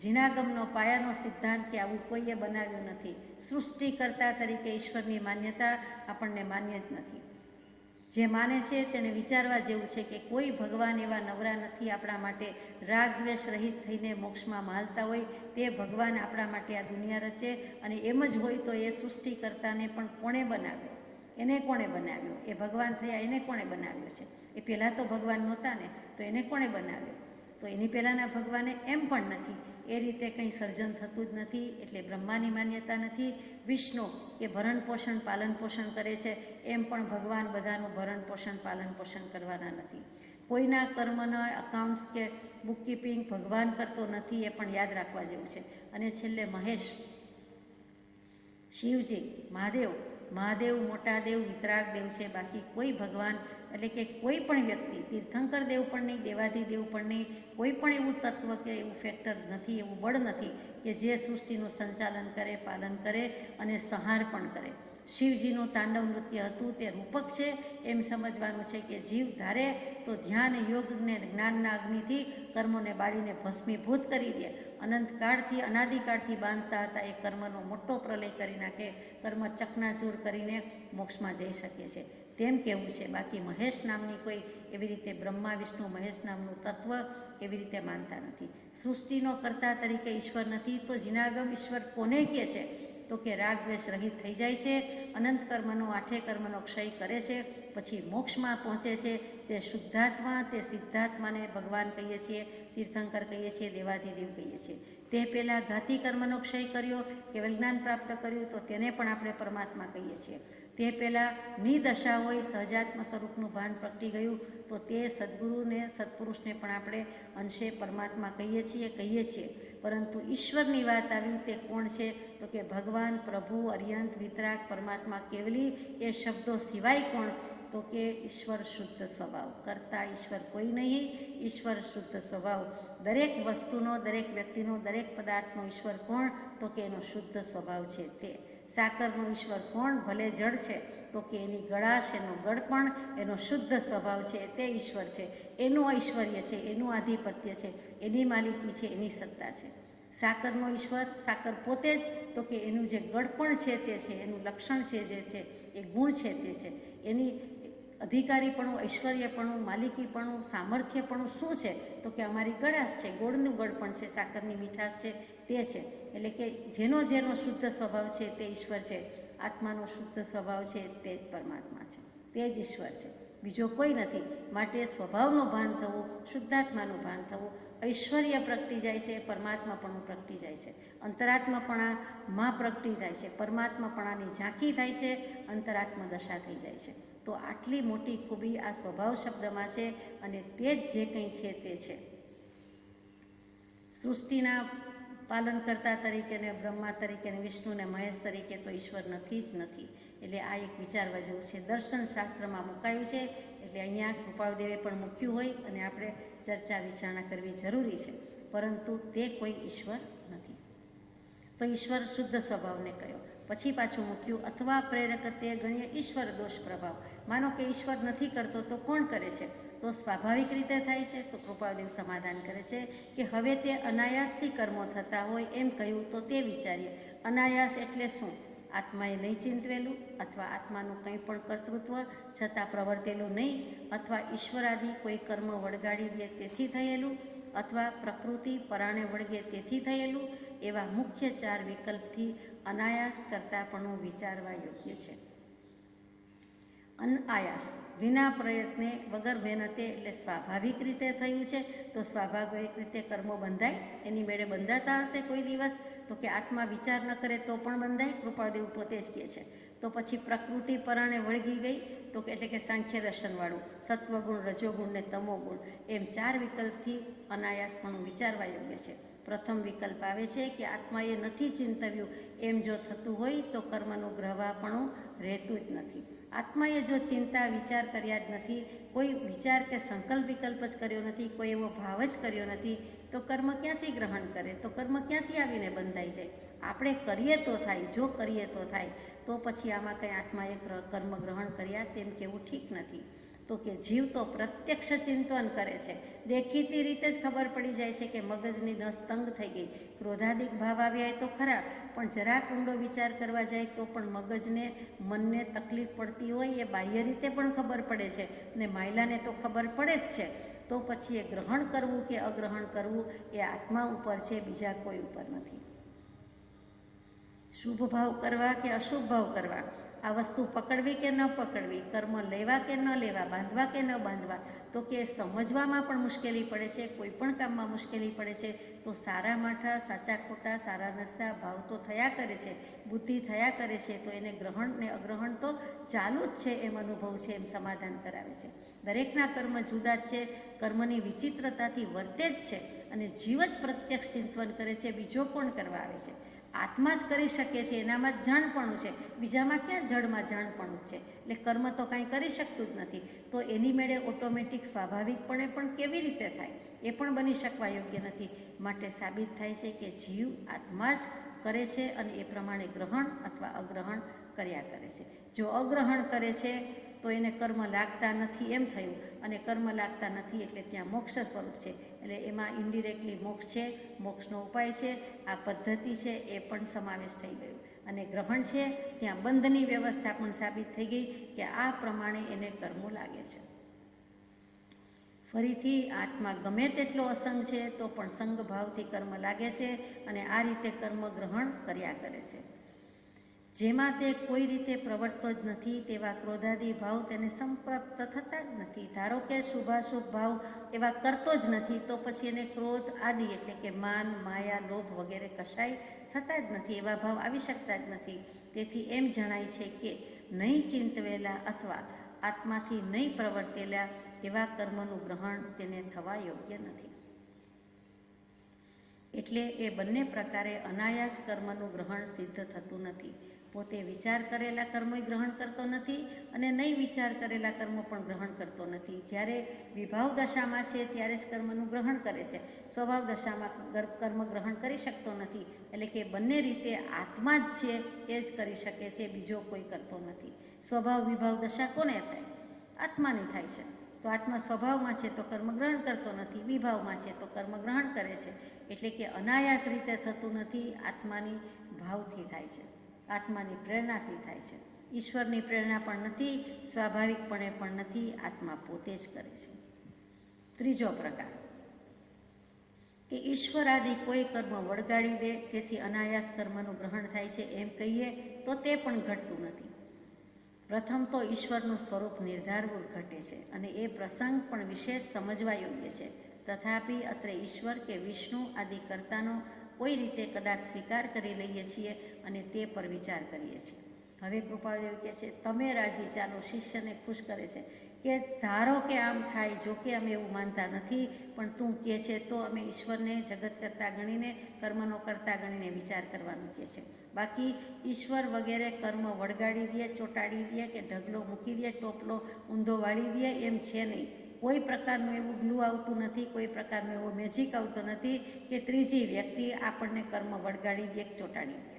જીનાગમનો પાયાનો સિદ્ધાંત કે આવું કોઈએ બનાવ્યું નથી. સૃષ્ટિકર્તા તરીકે ઈશ્વરની માન્યતા આપણને માન્ય જ નથી. જે માને છે તેને વિચારવા જેવું છે કે કોઈ ભગવાન એવા નવરા નથી આપણા માટે રાગ દ્વેષ રહિત થઈને મોક્ષમાં માલતા હોય. તે ભગવાન આપણા માટે આ દુનિયા રચે, અને એમ જ હોય તો એ સૃષ્ટિકર્તાને પણ કોણે બનાવ્યો? એને કોણે બનાવ્યો? એ ભગવાન થયા, એને કોણે બનાવ્યો છે? એ પહેલાં તો ભગવાન નહોતા ને, તો એને કોણે બનાવ્યો? તો એની પહેલાંના ભગવાને એમ પણ નથી. એ રીતે કંઈ સર્જન થતું જ નથી, એટલે બ્રહ્માની માન્યતા નથી. વિષ્ણુ કે ભરણ પોષણ પાલન પોષણ કરે છે, એમ પણ ભગવાન બધાનું ભરણ પોષણ પાલન પોષણ કરવાના નથી. કોઈના કર્મના અકાઉન્ટ્સ કે બુકકીપિંગ ભગવાન કરતો નથી, એ પણ યાદ રાખવા જેવું છે. અને છેલ્લે મહેશ, શિવજી, મહાદેવ મોટા દેવ, વિતરાગ દેવ છે. બાકી કોઈ ભગવાન એટલે કે કોઈ પણ વ્યક્તિ, તીર્થંકર દેવ પણ નહીં, દેવાધિદેવ પણ નહીં, કોઈ પણ એવું તત્વ કે એવું ફેક્ટર નથી, એવું બળ નથી કે જે સૃષ્ટિનું સંચાલન કરે, પાલન કરે અને સંહાર પણ કરે. શિવજીનું તાંડવ નૃત્ય હતું તે રૂપક છે એમ સમજવાનું છે કે જીવ ધારે તો ધ્યાન યોગને જ્ઞાનના અગ્નિથી કર્મોને બાળીને ભસ્મીભૂત કરી દે. અનંતકાળથી અનાદિકાળથી બાંધતા હતા એ કર્મનો મોટો પ્રલય કરી નાખે, કર્મ ચકનાચૂર કરીને મોક્ષમાં જઈ શકે છે તેમ કહેવું છે. બાકી મહેશ નામની કોઈ એવી રીતે બ્રહ્મા વિષ્ણુ મહેશ નામનું તત્વ એવી રીતે માનતા નથી. સૃષ્ટિનો કર્તા તરીકે ઈશ્વર નથી. તો જીનાગમ ઈશ્વર કોને કહે છે? તો કે રાગ દ્વેષ રહિત થઈ જાય છે, અનંત કર્મનો આઠે કર્મનો ક્ષય કરે છે, પછી મોક્ષમાં પહોંચે છે. તે શુદ્ધાત્મા, તે સિદ્ધાત્માને ભગવાન કહીએ છીએ, તીર્થંકર કહીએ છીએ, દેવાધિદેવ કહીએ છીએ. તે પહેલાં ઘાતી કર્મનો ક્ષય કર્યો કે વિજ્ઞાન પ્રાપ્ત કર્યું તો તેને પણ આપણે પરમાત્મા કહીએ છીએ. તે પહેલાં નિદશા હોય, સહજાત્મ સ્વરૂપનું ભાન પ્રગટી ગયું તો તે સદગુરુને સત્પુરુષને પણ આપણે અંશે પરમાત્મા કહીએ છીએ. પરંતુ ઈશ્વરની વાત આવી, તે કોણ છે? તો કે ભગવાન, પ્રભુ, અર્યંત, વિતરાગ, પરમાત્મા, કેવલી એ શબ્દો સિવાય કોણ? તો કે ઈશ્વર શુદ્ધ સ્વભાવ. કરતા ઈશ્વર કોઈ નહીં, ઈશ્વર શુદ્ધ સ્વભાવ. દરેક વસ્તુનો, દરેક વ્યક્તિનો, દરેક પદાર્થનો ઈશ્વર કોણ? તો કે એનો શુદ્ધ સ્વભાવ છે તે. સાકરનો ઈશ્વર કોણ? ભલે જળ છે તો કે એની ગળાશ, એનો ગળપણ, એનો શુદ્ધ સ્વભાવ છે તે ઈશ્વર છે. એનું ઐશ્વર્ય છે, એનું આધિપત્ય છે, એની માલિકી છે, એની સત્તા છે. સાકરનો ઈશ્વર, સાકર પોતે જ, તો કે એનું જે ગળપણ છે તે છે, એનું લક્ષણ છે જે છે, એ ગુણ છે તે છે. એની અધિકારીપણું, ઐશ્વર્યપણું, માલિકીપણું, સામર્થ્યપણું શું છે? તો કે અમારી ગળાશ છે, ગોળનું ગળપણ છે, સાકરની મીઠાશ છે તે છે. એટલે કે જેનો શુદ્ધ સ્વભાવ છે તે ઈશ્વર છે. આત્માનો શુદ્ધ સ્વભાવ છે તે જ પરમાત્મા છે, તે જ ઈશ્વર છે, બીજો કોઈ નથી. માટે સ્વભાવનું ભાન થવું, શુદ્ધાત્માનું ભાન થવું, ઐશ્વર્ય પ્રગટી જાય છે, પરમાત્માપણું પ્રગટી જાય છે, અંતરાત્માપણામાં પ્રગટી થાય છે, પરમાત્માપણાની ઝાંખી થાય છે, અંતરાત્મા દશા થઈ જાય છે. તો આટલી મોટી ખૂબી આ સ્વભાવ શબ્દમાં છે, અને તે જ જે કંઈ છે તે છે. સૃષ્ટિના પાલનકર્તા તરીકે ને બ્રહ્મા તરીકે ને વિષ્ણુ ને મહેશ તરીકે તો ઈશ્વર નથી જ નથી. એટલે આ એક વિચારવા જેવું છે. દર્શન શાસ્ત્રમાં મુકાયું છે, એટલે અહીંયા કૃપાળુદેવે પણ મૂક્યું હોય અને આપણે ચર્ચા વિચારણા કરવી જરૂરી છે. પરંતુ તે કોઈ ઈશ્વર નથી. તો ઈશ્વર શુદ્ધ સ્વભાવને કયો. પછી પાછું મૂક્યું અથવા પ્રેરક તે ગણ્ય ઈશ્વર દોષ પ્રભાવ. માનો કે ઈશ્વર નથી કરતો તો કોણ કરે છે? તો સ્વાભાવિક રીતે થાય છે. તો કૃપાળુદેવ સમાધાન કરે છે કે હવે તે અનાયાસથી કર્મો થતા હોય એમ કહ્યું તો તે વિચારીએ. અનાયાસ એટલે શું? આત્માએ નહીં ચિંતવેલું, અથવા આત્માનું કંઈ પણ કર્તૃત્વ છતાં પ્રવર્તેલું નહીં, અથવા ઈશ્વરાદિ કોઈ કર્મ વળગાડી દે તેથી થયેલું, અથવા પ્રકૃતિ પરાણે વળગે તેથી થયેલું. એવા મુખ્ય 4 વિકલ્પથી અનાયાસ કરતાપણું વિચારવા યોગ્ય છે. અનાયાસ વિના પ્રયત્ને વગર મહેનતે એટલે સ્વાભાવિક રીતે થયું છે. તો સ્વાભાવિક રીતે કર્મો બંધાય, એની મેળે બંધાતા હશે કોઈ દિવસ? તો કે આત્મા વિચાર ન કરે તો પણ બંધાય. કૃપાળદેવ પોતે જ કહે છે. તો પછી પ્રકૃતિ પરાણે વળગી ગઈ, તો કે એટલે કે સાંખ્ય દર્શનવાળું સત્વગુણ, રજોગુણ ને તમોગુણ એમ 4 વિકલ્પથી અનાયાસપણું વિચારવા યોગ્ય છે. પ્રથમ વિકલ્પ આવે છે કે આત્માએ નથી ચિંતવ્યું એમ જો થતું હોય તો કર્મનું ગ્રહવાપણું રહેતું જ નથી. આત્માએ જો ચિંતા વિચાર કર્યા જ નથી, કોઈ વિચાર કે સંકલ્પ વિકલ્પ જ કર્યો નથી, કોઈ એવો ભાવ જ કર્યો નથી, તો કર્મ ક્યાંથી ગ્રહણ કરે? તો કર્મ ક્યાંથી આવીને બંધાઈ જાય? આપણે કરીએ તો થાય, જો કરીએ તો થાય. તો પછી આમાં કંઈ આત્માએ કર્મ ગ્રહણ કર્યા તેમ કેવું ઠીક નથી. તો કે જીવ તો પ્રત્યક્ષ ચિંતન કરે છે, દેખીતી રીતે જ ખબર પડી જાય છે કે મગજની નસ તંગ થઈ ગઈ. ક્રોધાદિક ભાવ આવ્યા તો ખરા, પણ જરાક ઊંડો વિચાર કરવા જાય તો પણ મગજને, મનને તકલીફ પડતી હોય એ બાહ્ય રીતે પણ ખબર પડે છે, ને માયલાને તો ખબર પડે જ છે. તો પછી એ ગ્રહણ કરવું કે અગ્રહણ કરવું એ આત્મા ઉપર છે, બીજા કોઈ ઉપર નથી. શુભ ભાવ કરવા કે અશુભ ભાવ કરવા, આ વસ્તુ પકડવી કે ન પકડવી, કર્મ લેવા કે ન લેવા, બાંધવા કે ન બાંધવા, તો કે સમજવામાં પણ મુશ્કેલી પડે છે, કોઈ પણ કામમાં મુશ્કેલી પડે છે. તો સારા માઠા, સાચા ખોટા, સારા નરસા ભાવ તો થયા કરે છે, બુદ્ધિ થયા કરે છે. તો એને ગ્રહણ ને અગ્રહણ તો ચાલુ જ છે એમ અનુભવ છે, એમ સમાધાન કરાવે છે. દરેકના કર્મ જુદા જ છે, કર્મની વિચિત્રતાથી વર્તે જ છે, અને જીવ જ પ્રત્યક્ષ ચિંતન કરે છે, બીજો કોણ કરવા આવે છે? આત્મા જ કરી શકે છે, એનામાં જ જાણપણું છે, બીજામાં ક્યાં જળમાં જાણપણું છે? એટલે કર્મ તો કાંઈ કરી શકતું જ નથી. તો એની મેળે ઓટોમેટિક સ્વાભાવિકપણે પણ કેવી રીતે થાય એ પણ બની શકવા યોગ્ય નથી. માટે સાબિત થાય છે કે જીવ આત્મા જ કરે છે અને એ પ્રમાણે ગ્રહણ અથવા અગ્રહણ કર્યા કરે છે. જો અગ્રહણ કરે છે તો એને કર્મ લાગતા નથી એમ થયું, અને કર્મ લાગતા નથી એટલે ત્યાં મોક્ષ સ્વરૂપ છે, એટલે એમાં ઇન્ડિરેક્ટલી મોક્ષ છે, મોક્ષનો ઉપાય છે, આ પદ્ધતિ છે એ પણ સમાવેશ થઈ ગયો. અને ગ્રહણ છે ત્યાં બંધની વ્યવસ્થા પણ સાબિત થઈ ગઈ કે આ પ્રમાણે એને કર્મો લાગે છે. ફરીથી આત્મા ગમે તેટલો અસંગ છે તો પણ સંગ ભાવથી કર્મ લાગે છે, અને આ રીતે કર્મ ગ્રહણ કર્યા કરે છે. જેમાં તે કોઈ રીતે પ્રવર્તતો જ નથી તેવા ક્રોધાદી ભાવ તેને સંપ્રાપ્ત થતા જ નથી. ધારો કે શુભાશુભ ભાવ એવા કરતો જ નથી, તો પછી એને ક્રોધ આદિ એટલે કે માન, માયા, લોભ વગેરે કશાય થતા જ નથી, એવા ભાવ આવી શકતા જ નથી. તેથી એમ જણાય છે કે નહીં ચિંતવેલા અથવા આત્માથી નહીં પ્રવર્તેલા એવા કર્મનું ગ્રહણ તેને થવા યોગ્ય નથી. એટલે એ બંને પ્રકારે અનાયાસ કર્મનું ગ્રહણ સિદ્ધ થતું નથી. પોતે વિચાર કરેલા કર્મો ગ્રહણ કરતો નથી, અને નહીં વિચાર કરેલા કર્મો પણ ગ્રહણ કરતો નથી. જ્યારે વિભાવ દશામાં છે ત્યારે જ કર્મનું ગ્રહણ કરે છે, સ્વભાવ દશામાં કર્મ ગ્રહણ કરી શકતો નથી. એટલે કે બંને રીતે આત્મા જ છે એ જ કરી શકે છે, બીજો કોઈ કરતો નથી. સ્વભાવ વિભાવ દશા કોને થાય? આત્માની થાય છે. તો આત્મા સ્વભાવમાં છે તો કર્મ ગ્રહણ કરતો નથી, વિભાવમાં છે તો કર્મ ગ્રહણ કરે છે. એટલે કે અનાયાસ રીતે થતું નથી, આત્માની ભાવથી થાય છે, આત્માની પ્રેરણાથી થાય છે. ઈશ્વરની પ્રેરણા પણ નથી, સ્વાભાવિકપણે પણ નથી, આત્મા પોતે જ કરે છે. ત્રીજો પ્રકાર કે ઈશ્વર આદિ કોઈ કર્મ વળગાડી દે તેથી અનાયાસ કર્મનું ગ્રહણ થાય છે એમ કહીએ તો તે પણ ઘટતું નથી. પ્રથમ તો ઈશ્વરનું સ્વરૂપ નિર્ધારવું ઘટે છે, અને એ પ્રસંગ પણ વિશેષ સમજવા યોગ્ય છે. તથાપિ અત્રે ઈશ્વર કે વિષ્ણુ આદિ કર્તાનો કોઈ રીતે કદાચ સ્વીકાર કરી લઈએ છીએ અને તે પર વિચાર કરીએ છીએ. હવે કૃપાદેવ કહે છે, તમે રાજી ચાલો, શિષ્યને ખુશ કરે છે કે ધારો કે આમ થાય, જો કે અમે એવું માનતા નથી, પણ તું કહે છે તો અમે ઈશ્વરને જગત કરતા ગણીને, કર્મનો કરતા ગણીને વિચાર કરવાનું કહે છે. બાકી ઈશ્વર વગેરે કર્મ વળગાડી દે, ચોંટાડી દે કે ઢગલો મૂકી દે, ટોપલો ઊંધો વાળી દે એમ છે નહીં. કોઈ પ્રકારનું એવું ગ્લુ આવતું નથી, કોઈ પ્રકારનું એવો મેજિક આવતો નથી કે ત્રીજી વ્યક્તિ આપણને કર્મ વળગાડી દે કે ચોંટાડી દે.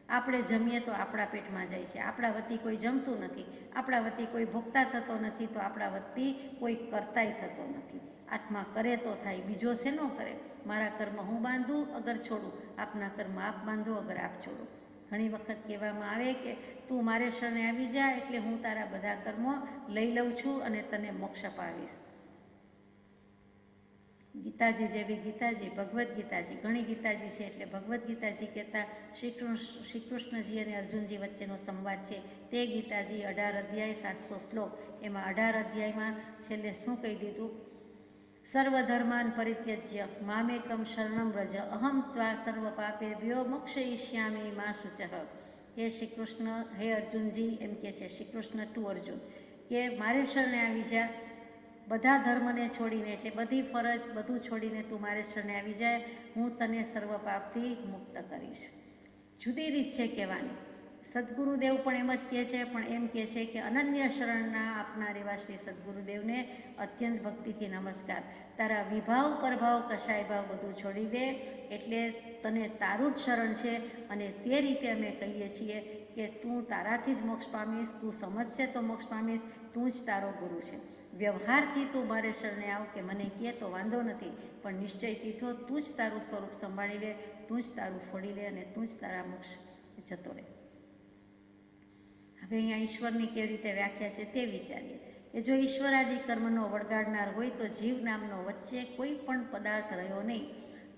આપણે જમીએ તો આપણા પેટમાં જાય છે, આપણા વતી કોઈ જમતું નથી, આપણા વતી કોઈ ભોગતા થતો નથી, તો આપણા વતી કોઈ કરતાય થતો નથી. આત્મા કરે તો થાય, બીજો છે ન કરે. મારા કર્મ હું બાંધું અગર છોડું, આપના કર્મ આપ બાંધો અગર આપ છોડો. ઘણી વખત કહેવામાં આવે કે તું મારે શરણે આવી જા એટલે હું તારા બધા કર્મો લઈ લઉં છું અને તને મોક્ષ અપાવીશ. ગીતાજી જેવી ગીતાજી, ભગવદ્ ગીતાજી, ઘણી ગીતાજી છે એટલે ભગવદ્ ગીતાજી કહેતા શ્રી કૃષ્ણજી અને અર્જુનજી વચ્ચેનો સંવાદ છે તે ગીતાજી 18 અધ્યાય 700 શ્લોક. એમાં 18 અધ્યાયમાં છેલ્લે શું કહી દીધું? સર્વધર્માન પરિત્યજ્ય મામેકમ શરણમ વ્રજ અહમ ત્વા સર્વ પાપેભ્યો મોક્ષયિષ્યામિ મા શુચઃ. હે શ્રી કૃષ્ણ, હે અર્જુનજી, એમ કહે છે શ્રી કૃષ્ણ ટુ અર્જુન કે મારે શરણે આવી જા, બધા ધર્મને છોડીને, એટલે બધી ફરજ બધું છોડીને તું મારે શરણે આવી જાય, હું તને સર્વ પાપથી મુક્ત કરીશ. જુદી રીત છે કહેવાની. સદગુરુદેવ પણ એમ જ કહે છે, પણ એમ કહે છે કે અનન્ય શરણના આપનાર એવા શ્રી સદગુરુદેવને અત્યંત ભક્તિથી નમસ્કાર. તારા વિભાવ પરભાવ કશાય ભાવ બધું છોડી દે, એટલે તને તારું જ શરણ છે. અને તે રીતે અમે કહીએ છીએ કે તું તારાથી જ મોક્ષ પામીશ, તું સમજશે તો મોક્ષ પામીશ, તું જ તારો ગુરુ છે. વ્યવહારથી તું મારે શરણે આવ કે મને કહે તો વાંધો નથી, પણ નિશ્ચયથી તો તું જ તારું સ્વરૂપ સંભાળી લે, તું જ તારું ફોડી લે અને તું જ તારા મોક્ષ જતો રહે. હવે અહીંયા ઈશ્વરની કેવી રીતે વ્યાખ્યા છે તે વિચારીએ કે જો ઈશ્વરાદિ કર્મનો વળગાડનાર હોય તો જીવ નામનો વચ્ચે કોઈ પણ પદાર્થ રહ્યો નહીં.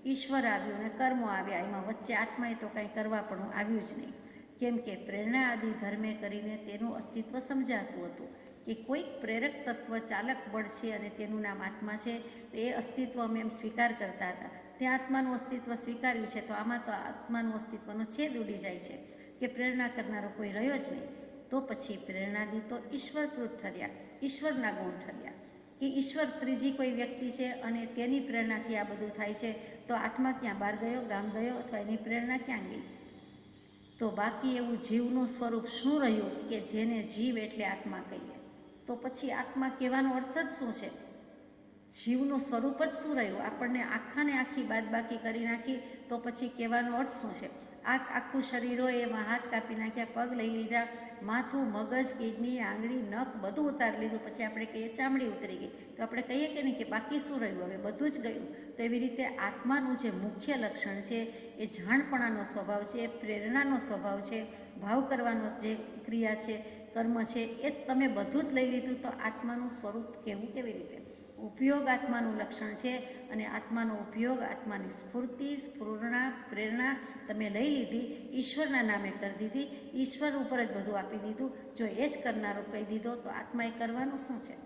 ઈશ્વર આવ્યું અને કર્મો આવ્યા, એમાં વચ્ચે આત્માએ તો કાંઈ કરવા પણ આવ્યું જ નહીં. કેમ કે પ્રેરણા આદિ ધર્મે કરીને તેનું અસ્તિત્વ સમજાતું હતું કે કોઈક પ્રેરક તત્વ ચાલક બળ છે અને તેનું નામ આત્મા છે. એ અસ્તિત્વ અમે એમ સ્વીકાર કરતા હતા. ત્યાં આત્માનું અસ્તિત્વ સ્વીકાર્યું છે તો આમાં તો આત્માનું અસ્તિત્વનો છેદ ઉડી જાય છે કે પ્રેરણા કરનારો કોઈ રહ્યો જ નહીં. તો પછી પ્રેરણાદી તો ઈશ્વરકૃત ઠર્યા, ઈશ્વરના ગુણ ઠર્યા કે ઈશ્વર ત્રીજી કોઈ વ્યક્તિ છે અને તેની પ્રેરણાથી આ બધું થાય છે. તો આત્મા ક્યાં બહાર ગયો, ગામ ગયો, અથવા એની પ્રેરણા ક્યાં ગઈ? તો બાકી એવું જીવનું સ્વરૂપ શું રહ્યું કે જેને જીવ એટલે આત્મા કહીએ? તો પછી આત્મા કહેવાનો અર્થ જ શું છે? જીવનું સ્વરૂપ જ શું રહ્યું? આપણને આખાને આખી બાદબાકી કરી નાખી તો પછી કહેવાનો અર્થ શું છે? આખું શરીર હોય એમાં હાથ કાપી નાખ્યા, પગ લઈ લીધા, માથું, મગજ, કિડની, આંગળી, નખ બધું ઉતારી લીધું, પછી આપણે કહીએ ચામડી ઉતરી ગઈ. તો આપણે કહીએ કે નહીં કે બાકી શું રહ્યું? હવે બધું જ ગયું. તો એવી રીતે આત્માનું જે મુખ્ય લક્ષણ છે એ જાણપણાનો સ્વભાવ છે, એ પ્રેરણાનો સ્વભાવ છે, ભાવ કરવાનો જે ક્રિયા છે, કર્મ છે, એ તમે બધું જ લઈ લીધું. તો આત્માનું સ્વરૂપ કહેવું કેવી રીતે? ઉપયોગ આત્માનું લક્ષણ છે અને આત્માનો ઉપયોગ, આત્માની સ્ફૂર્તિ, સ્ફૂર્ણા, પ્રેરણા તમે લઈ લીધી, ઈશ્વરના નામે કરી દીધી, ઈશ્વર ઉપર જ બધું આપી દીધું. જો એ જ કરનારો કહી દીધો તો આત્માએ કરવાનું શું છે?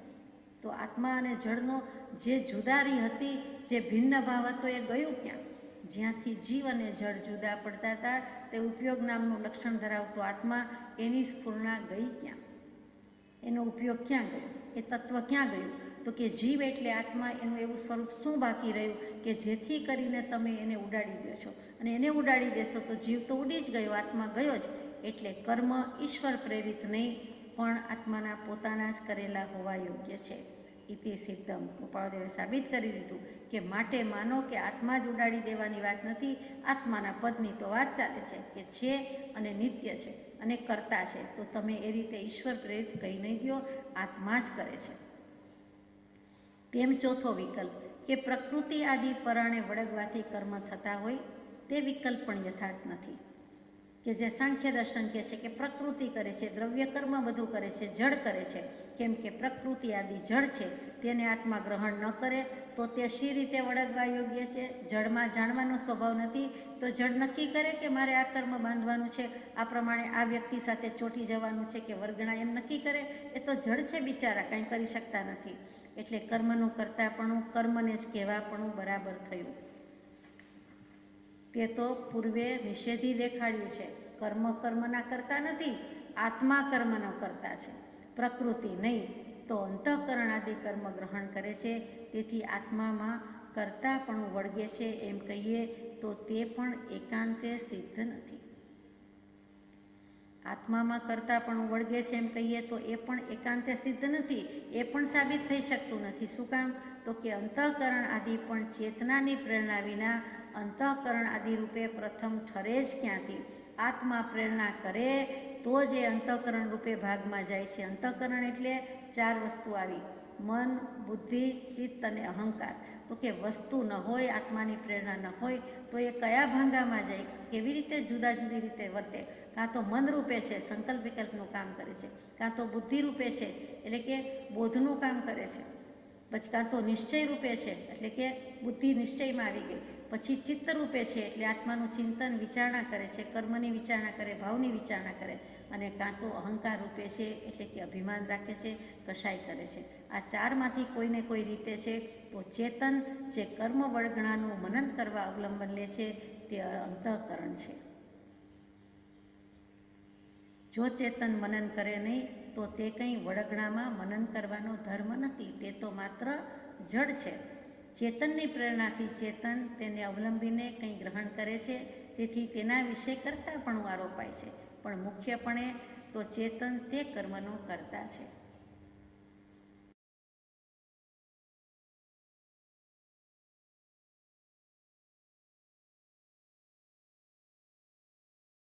તો આત્મા અને જળનો જે જુદારી હતી, જે ભિન્ન ભાવ હતો, એ ગયું ક્યાં? જ્યાંથી જીવ અને જળ જુદા પડતા હતા તે ઉપયોગ નામનું લક્ષણ ધરાવતો આત્મા, એની સ્ફૂર્ણા ગઈ ક્યાં? એનો ઉપયોગ ક્યાં ગયો? એ તત્વ ક્યાં ગયું? તો કે જીવ એટલે આત્મા, એનું એવું સ્વરૂપ શું બાકી રહ્યું કે જેથી કરીને તમે એને ઉડાડી દો છો? અને એને ઉડાડી દેશો તો જીવ તો ઉડી જ ગયો, આત્મા ગયો જ. એટલે કર્મ ઈશ્વર પ્રેરિત નહીં, પણ આત્માના પોતાના જ કરેલા હોવા યોગ્ય છે. ઇતિ સિદ્ધમ. ગોપાળદેવે સાબિત કરી દીધું કે માટે માનો કે આત્મા જ ઉડાડી દેવાની વાત નથી, આત્માના પદની તો વાત ચાલે છે કે છે અને નિત્ય છે અને કરતા છે. તો તમે એ રીતે ઈશ્વર પ્રેરિત કહી નહીં દો, આત્મા જ કરે છે. તેમ ચોથો વિકલ્પ કે પ્રકૃતિ આદિ પરાણે વળગવાથી કર્મ થતા હોય, તે વિકલ્પ પણ યથાર્થ નથી. કે જે સાંખ્ય દર્શન કહે છે કે પ્રકૃતિ કરે છે, દ્રવ્ય કર્મ બધું કરે છે, જળ કરે છે. કેમ કે પ્રકૃતિ આદિ જળ છે, તેને આત્મા ગ્રહણ ન કરે તો તે શી રીતે વળગવા યોગ્ય છે? જળમાં જાણવાનો સ્વભાવ નથી, તો જળ નક્કી કરે કે મારે આ કર્મ બાંધવાનું છે, આ પ્રમાણે આ વ્યક્તિ સાથે ચોંટી જવાનું છે કે વર્ગણા, એમ નક્કી કરે? એ તો જળ છે બિચારા, કાંઈ કરી શકતા નથી. એટલે કર્મનું કરતાપણું, કર્મને જ કહેવાપણું બરાબર થયું. તે તો પૂર્વે નિષેધી દેખાડ્યું છે. કર્મ કર્મના કરતા નથી, આત્મા કર્મનો કરતા છે, પ્રકૃતિ નહીં. તો અંતઃકરણ આદિ કર્મ ગ્રહણ કરે છે, તેથી આત્મામાં કરતાપણું વળગે છે એમ કહીએ તો તે પણ એકાંતે સિદ્ધ નથી. આત્મામાં કરતાપણું વળગે છે એમ કહીએ તો એ પણ એકાંતે સિદ્ધ નથી, એ પણ સાબિત થઈ શકતું નથી. શું કામ? તો કે અંતઃકરણ આદિ પણ ચેતનાની પ્રેરણા વિના અંતઃકરણ આદિ રૂપે પ્રથમ ઠરે જ ક્યાંથી? આત્મા પ્રેરણા કરે તો જ એ અંતઃકરણ રૂપે ભાગમાં જાય છે. અંતઃકરણ એટલે 4 વસ્તુ આવી: મન, બુદ્ધિ, ચિત્ત અને અહંકાર. તો કે વસ્તુ ન હોય, આત્માની પ્રેરણા ન હોય તો એ કયા ભાંગામાં જાય? કેવી રીતે જુદા જુદી રીતે વર્તે? કાં તો મન રૂપે છે, સંકલ્પ વિકલ્પનું કામ કરે છે, કાં તો બુદ્ધિ રૂપે છે, એટલે કે બોધનું કામ કરે છે, પછી કાં તો નિશ્ચય રૂપે છે એટલે કે બુદ્ધિ નિશ્ચયમાં આવી ગઈ, પછી ચિત્ત રૂપે છે એટલે આત્માનું ચિંતન વિચારણા કરે છે, કર્મની વિચારણા કરે, ભાવની વિચારણા કરે, અને કાં તો અહંકાર રૂપે છે એટલે કે અભિમાન રાખે છે, કશાય કરે છે. આ ચારમાંથી કોઈને કોઈ રીતે છે તો ચેતન જે કર્મ વળગણાનું મનન કરવા અવલંબન લે છે તે અંતઃકરણ છે. જો ચેતન મનન કરે નહીં તો તે કંઈ વળગણામાં મનન કરવાનો ધર્મ નથી, તે તો માત્ર જડ છે. ચેતનની પ્રેરણાથી ચેતન તેને અવલંબીને કંઈ ગ્રહણ કરે છે, તેથી તેના વિશે કરતાપણું આરોપાય છે, પણ મુખ્યપણે તો ચેતન તે કર્મનો કર્તા છે.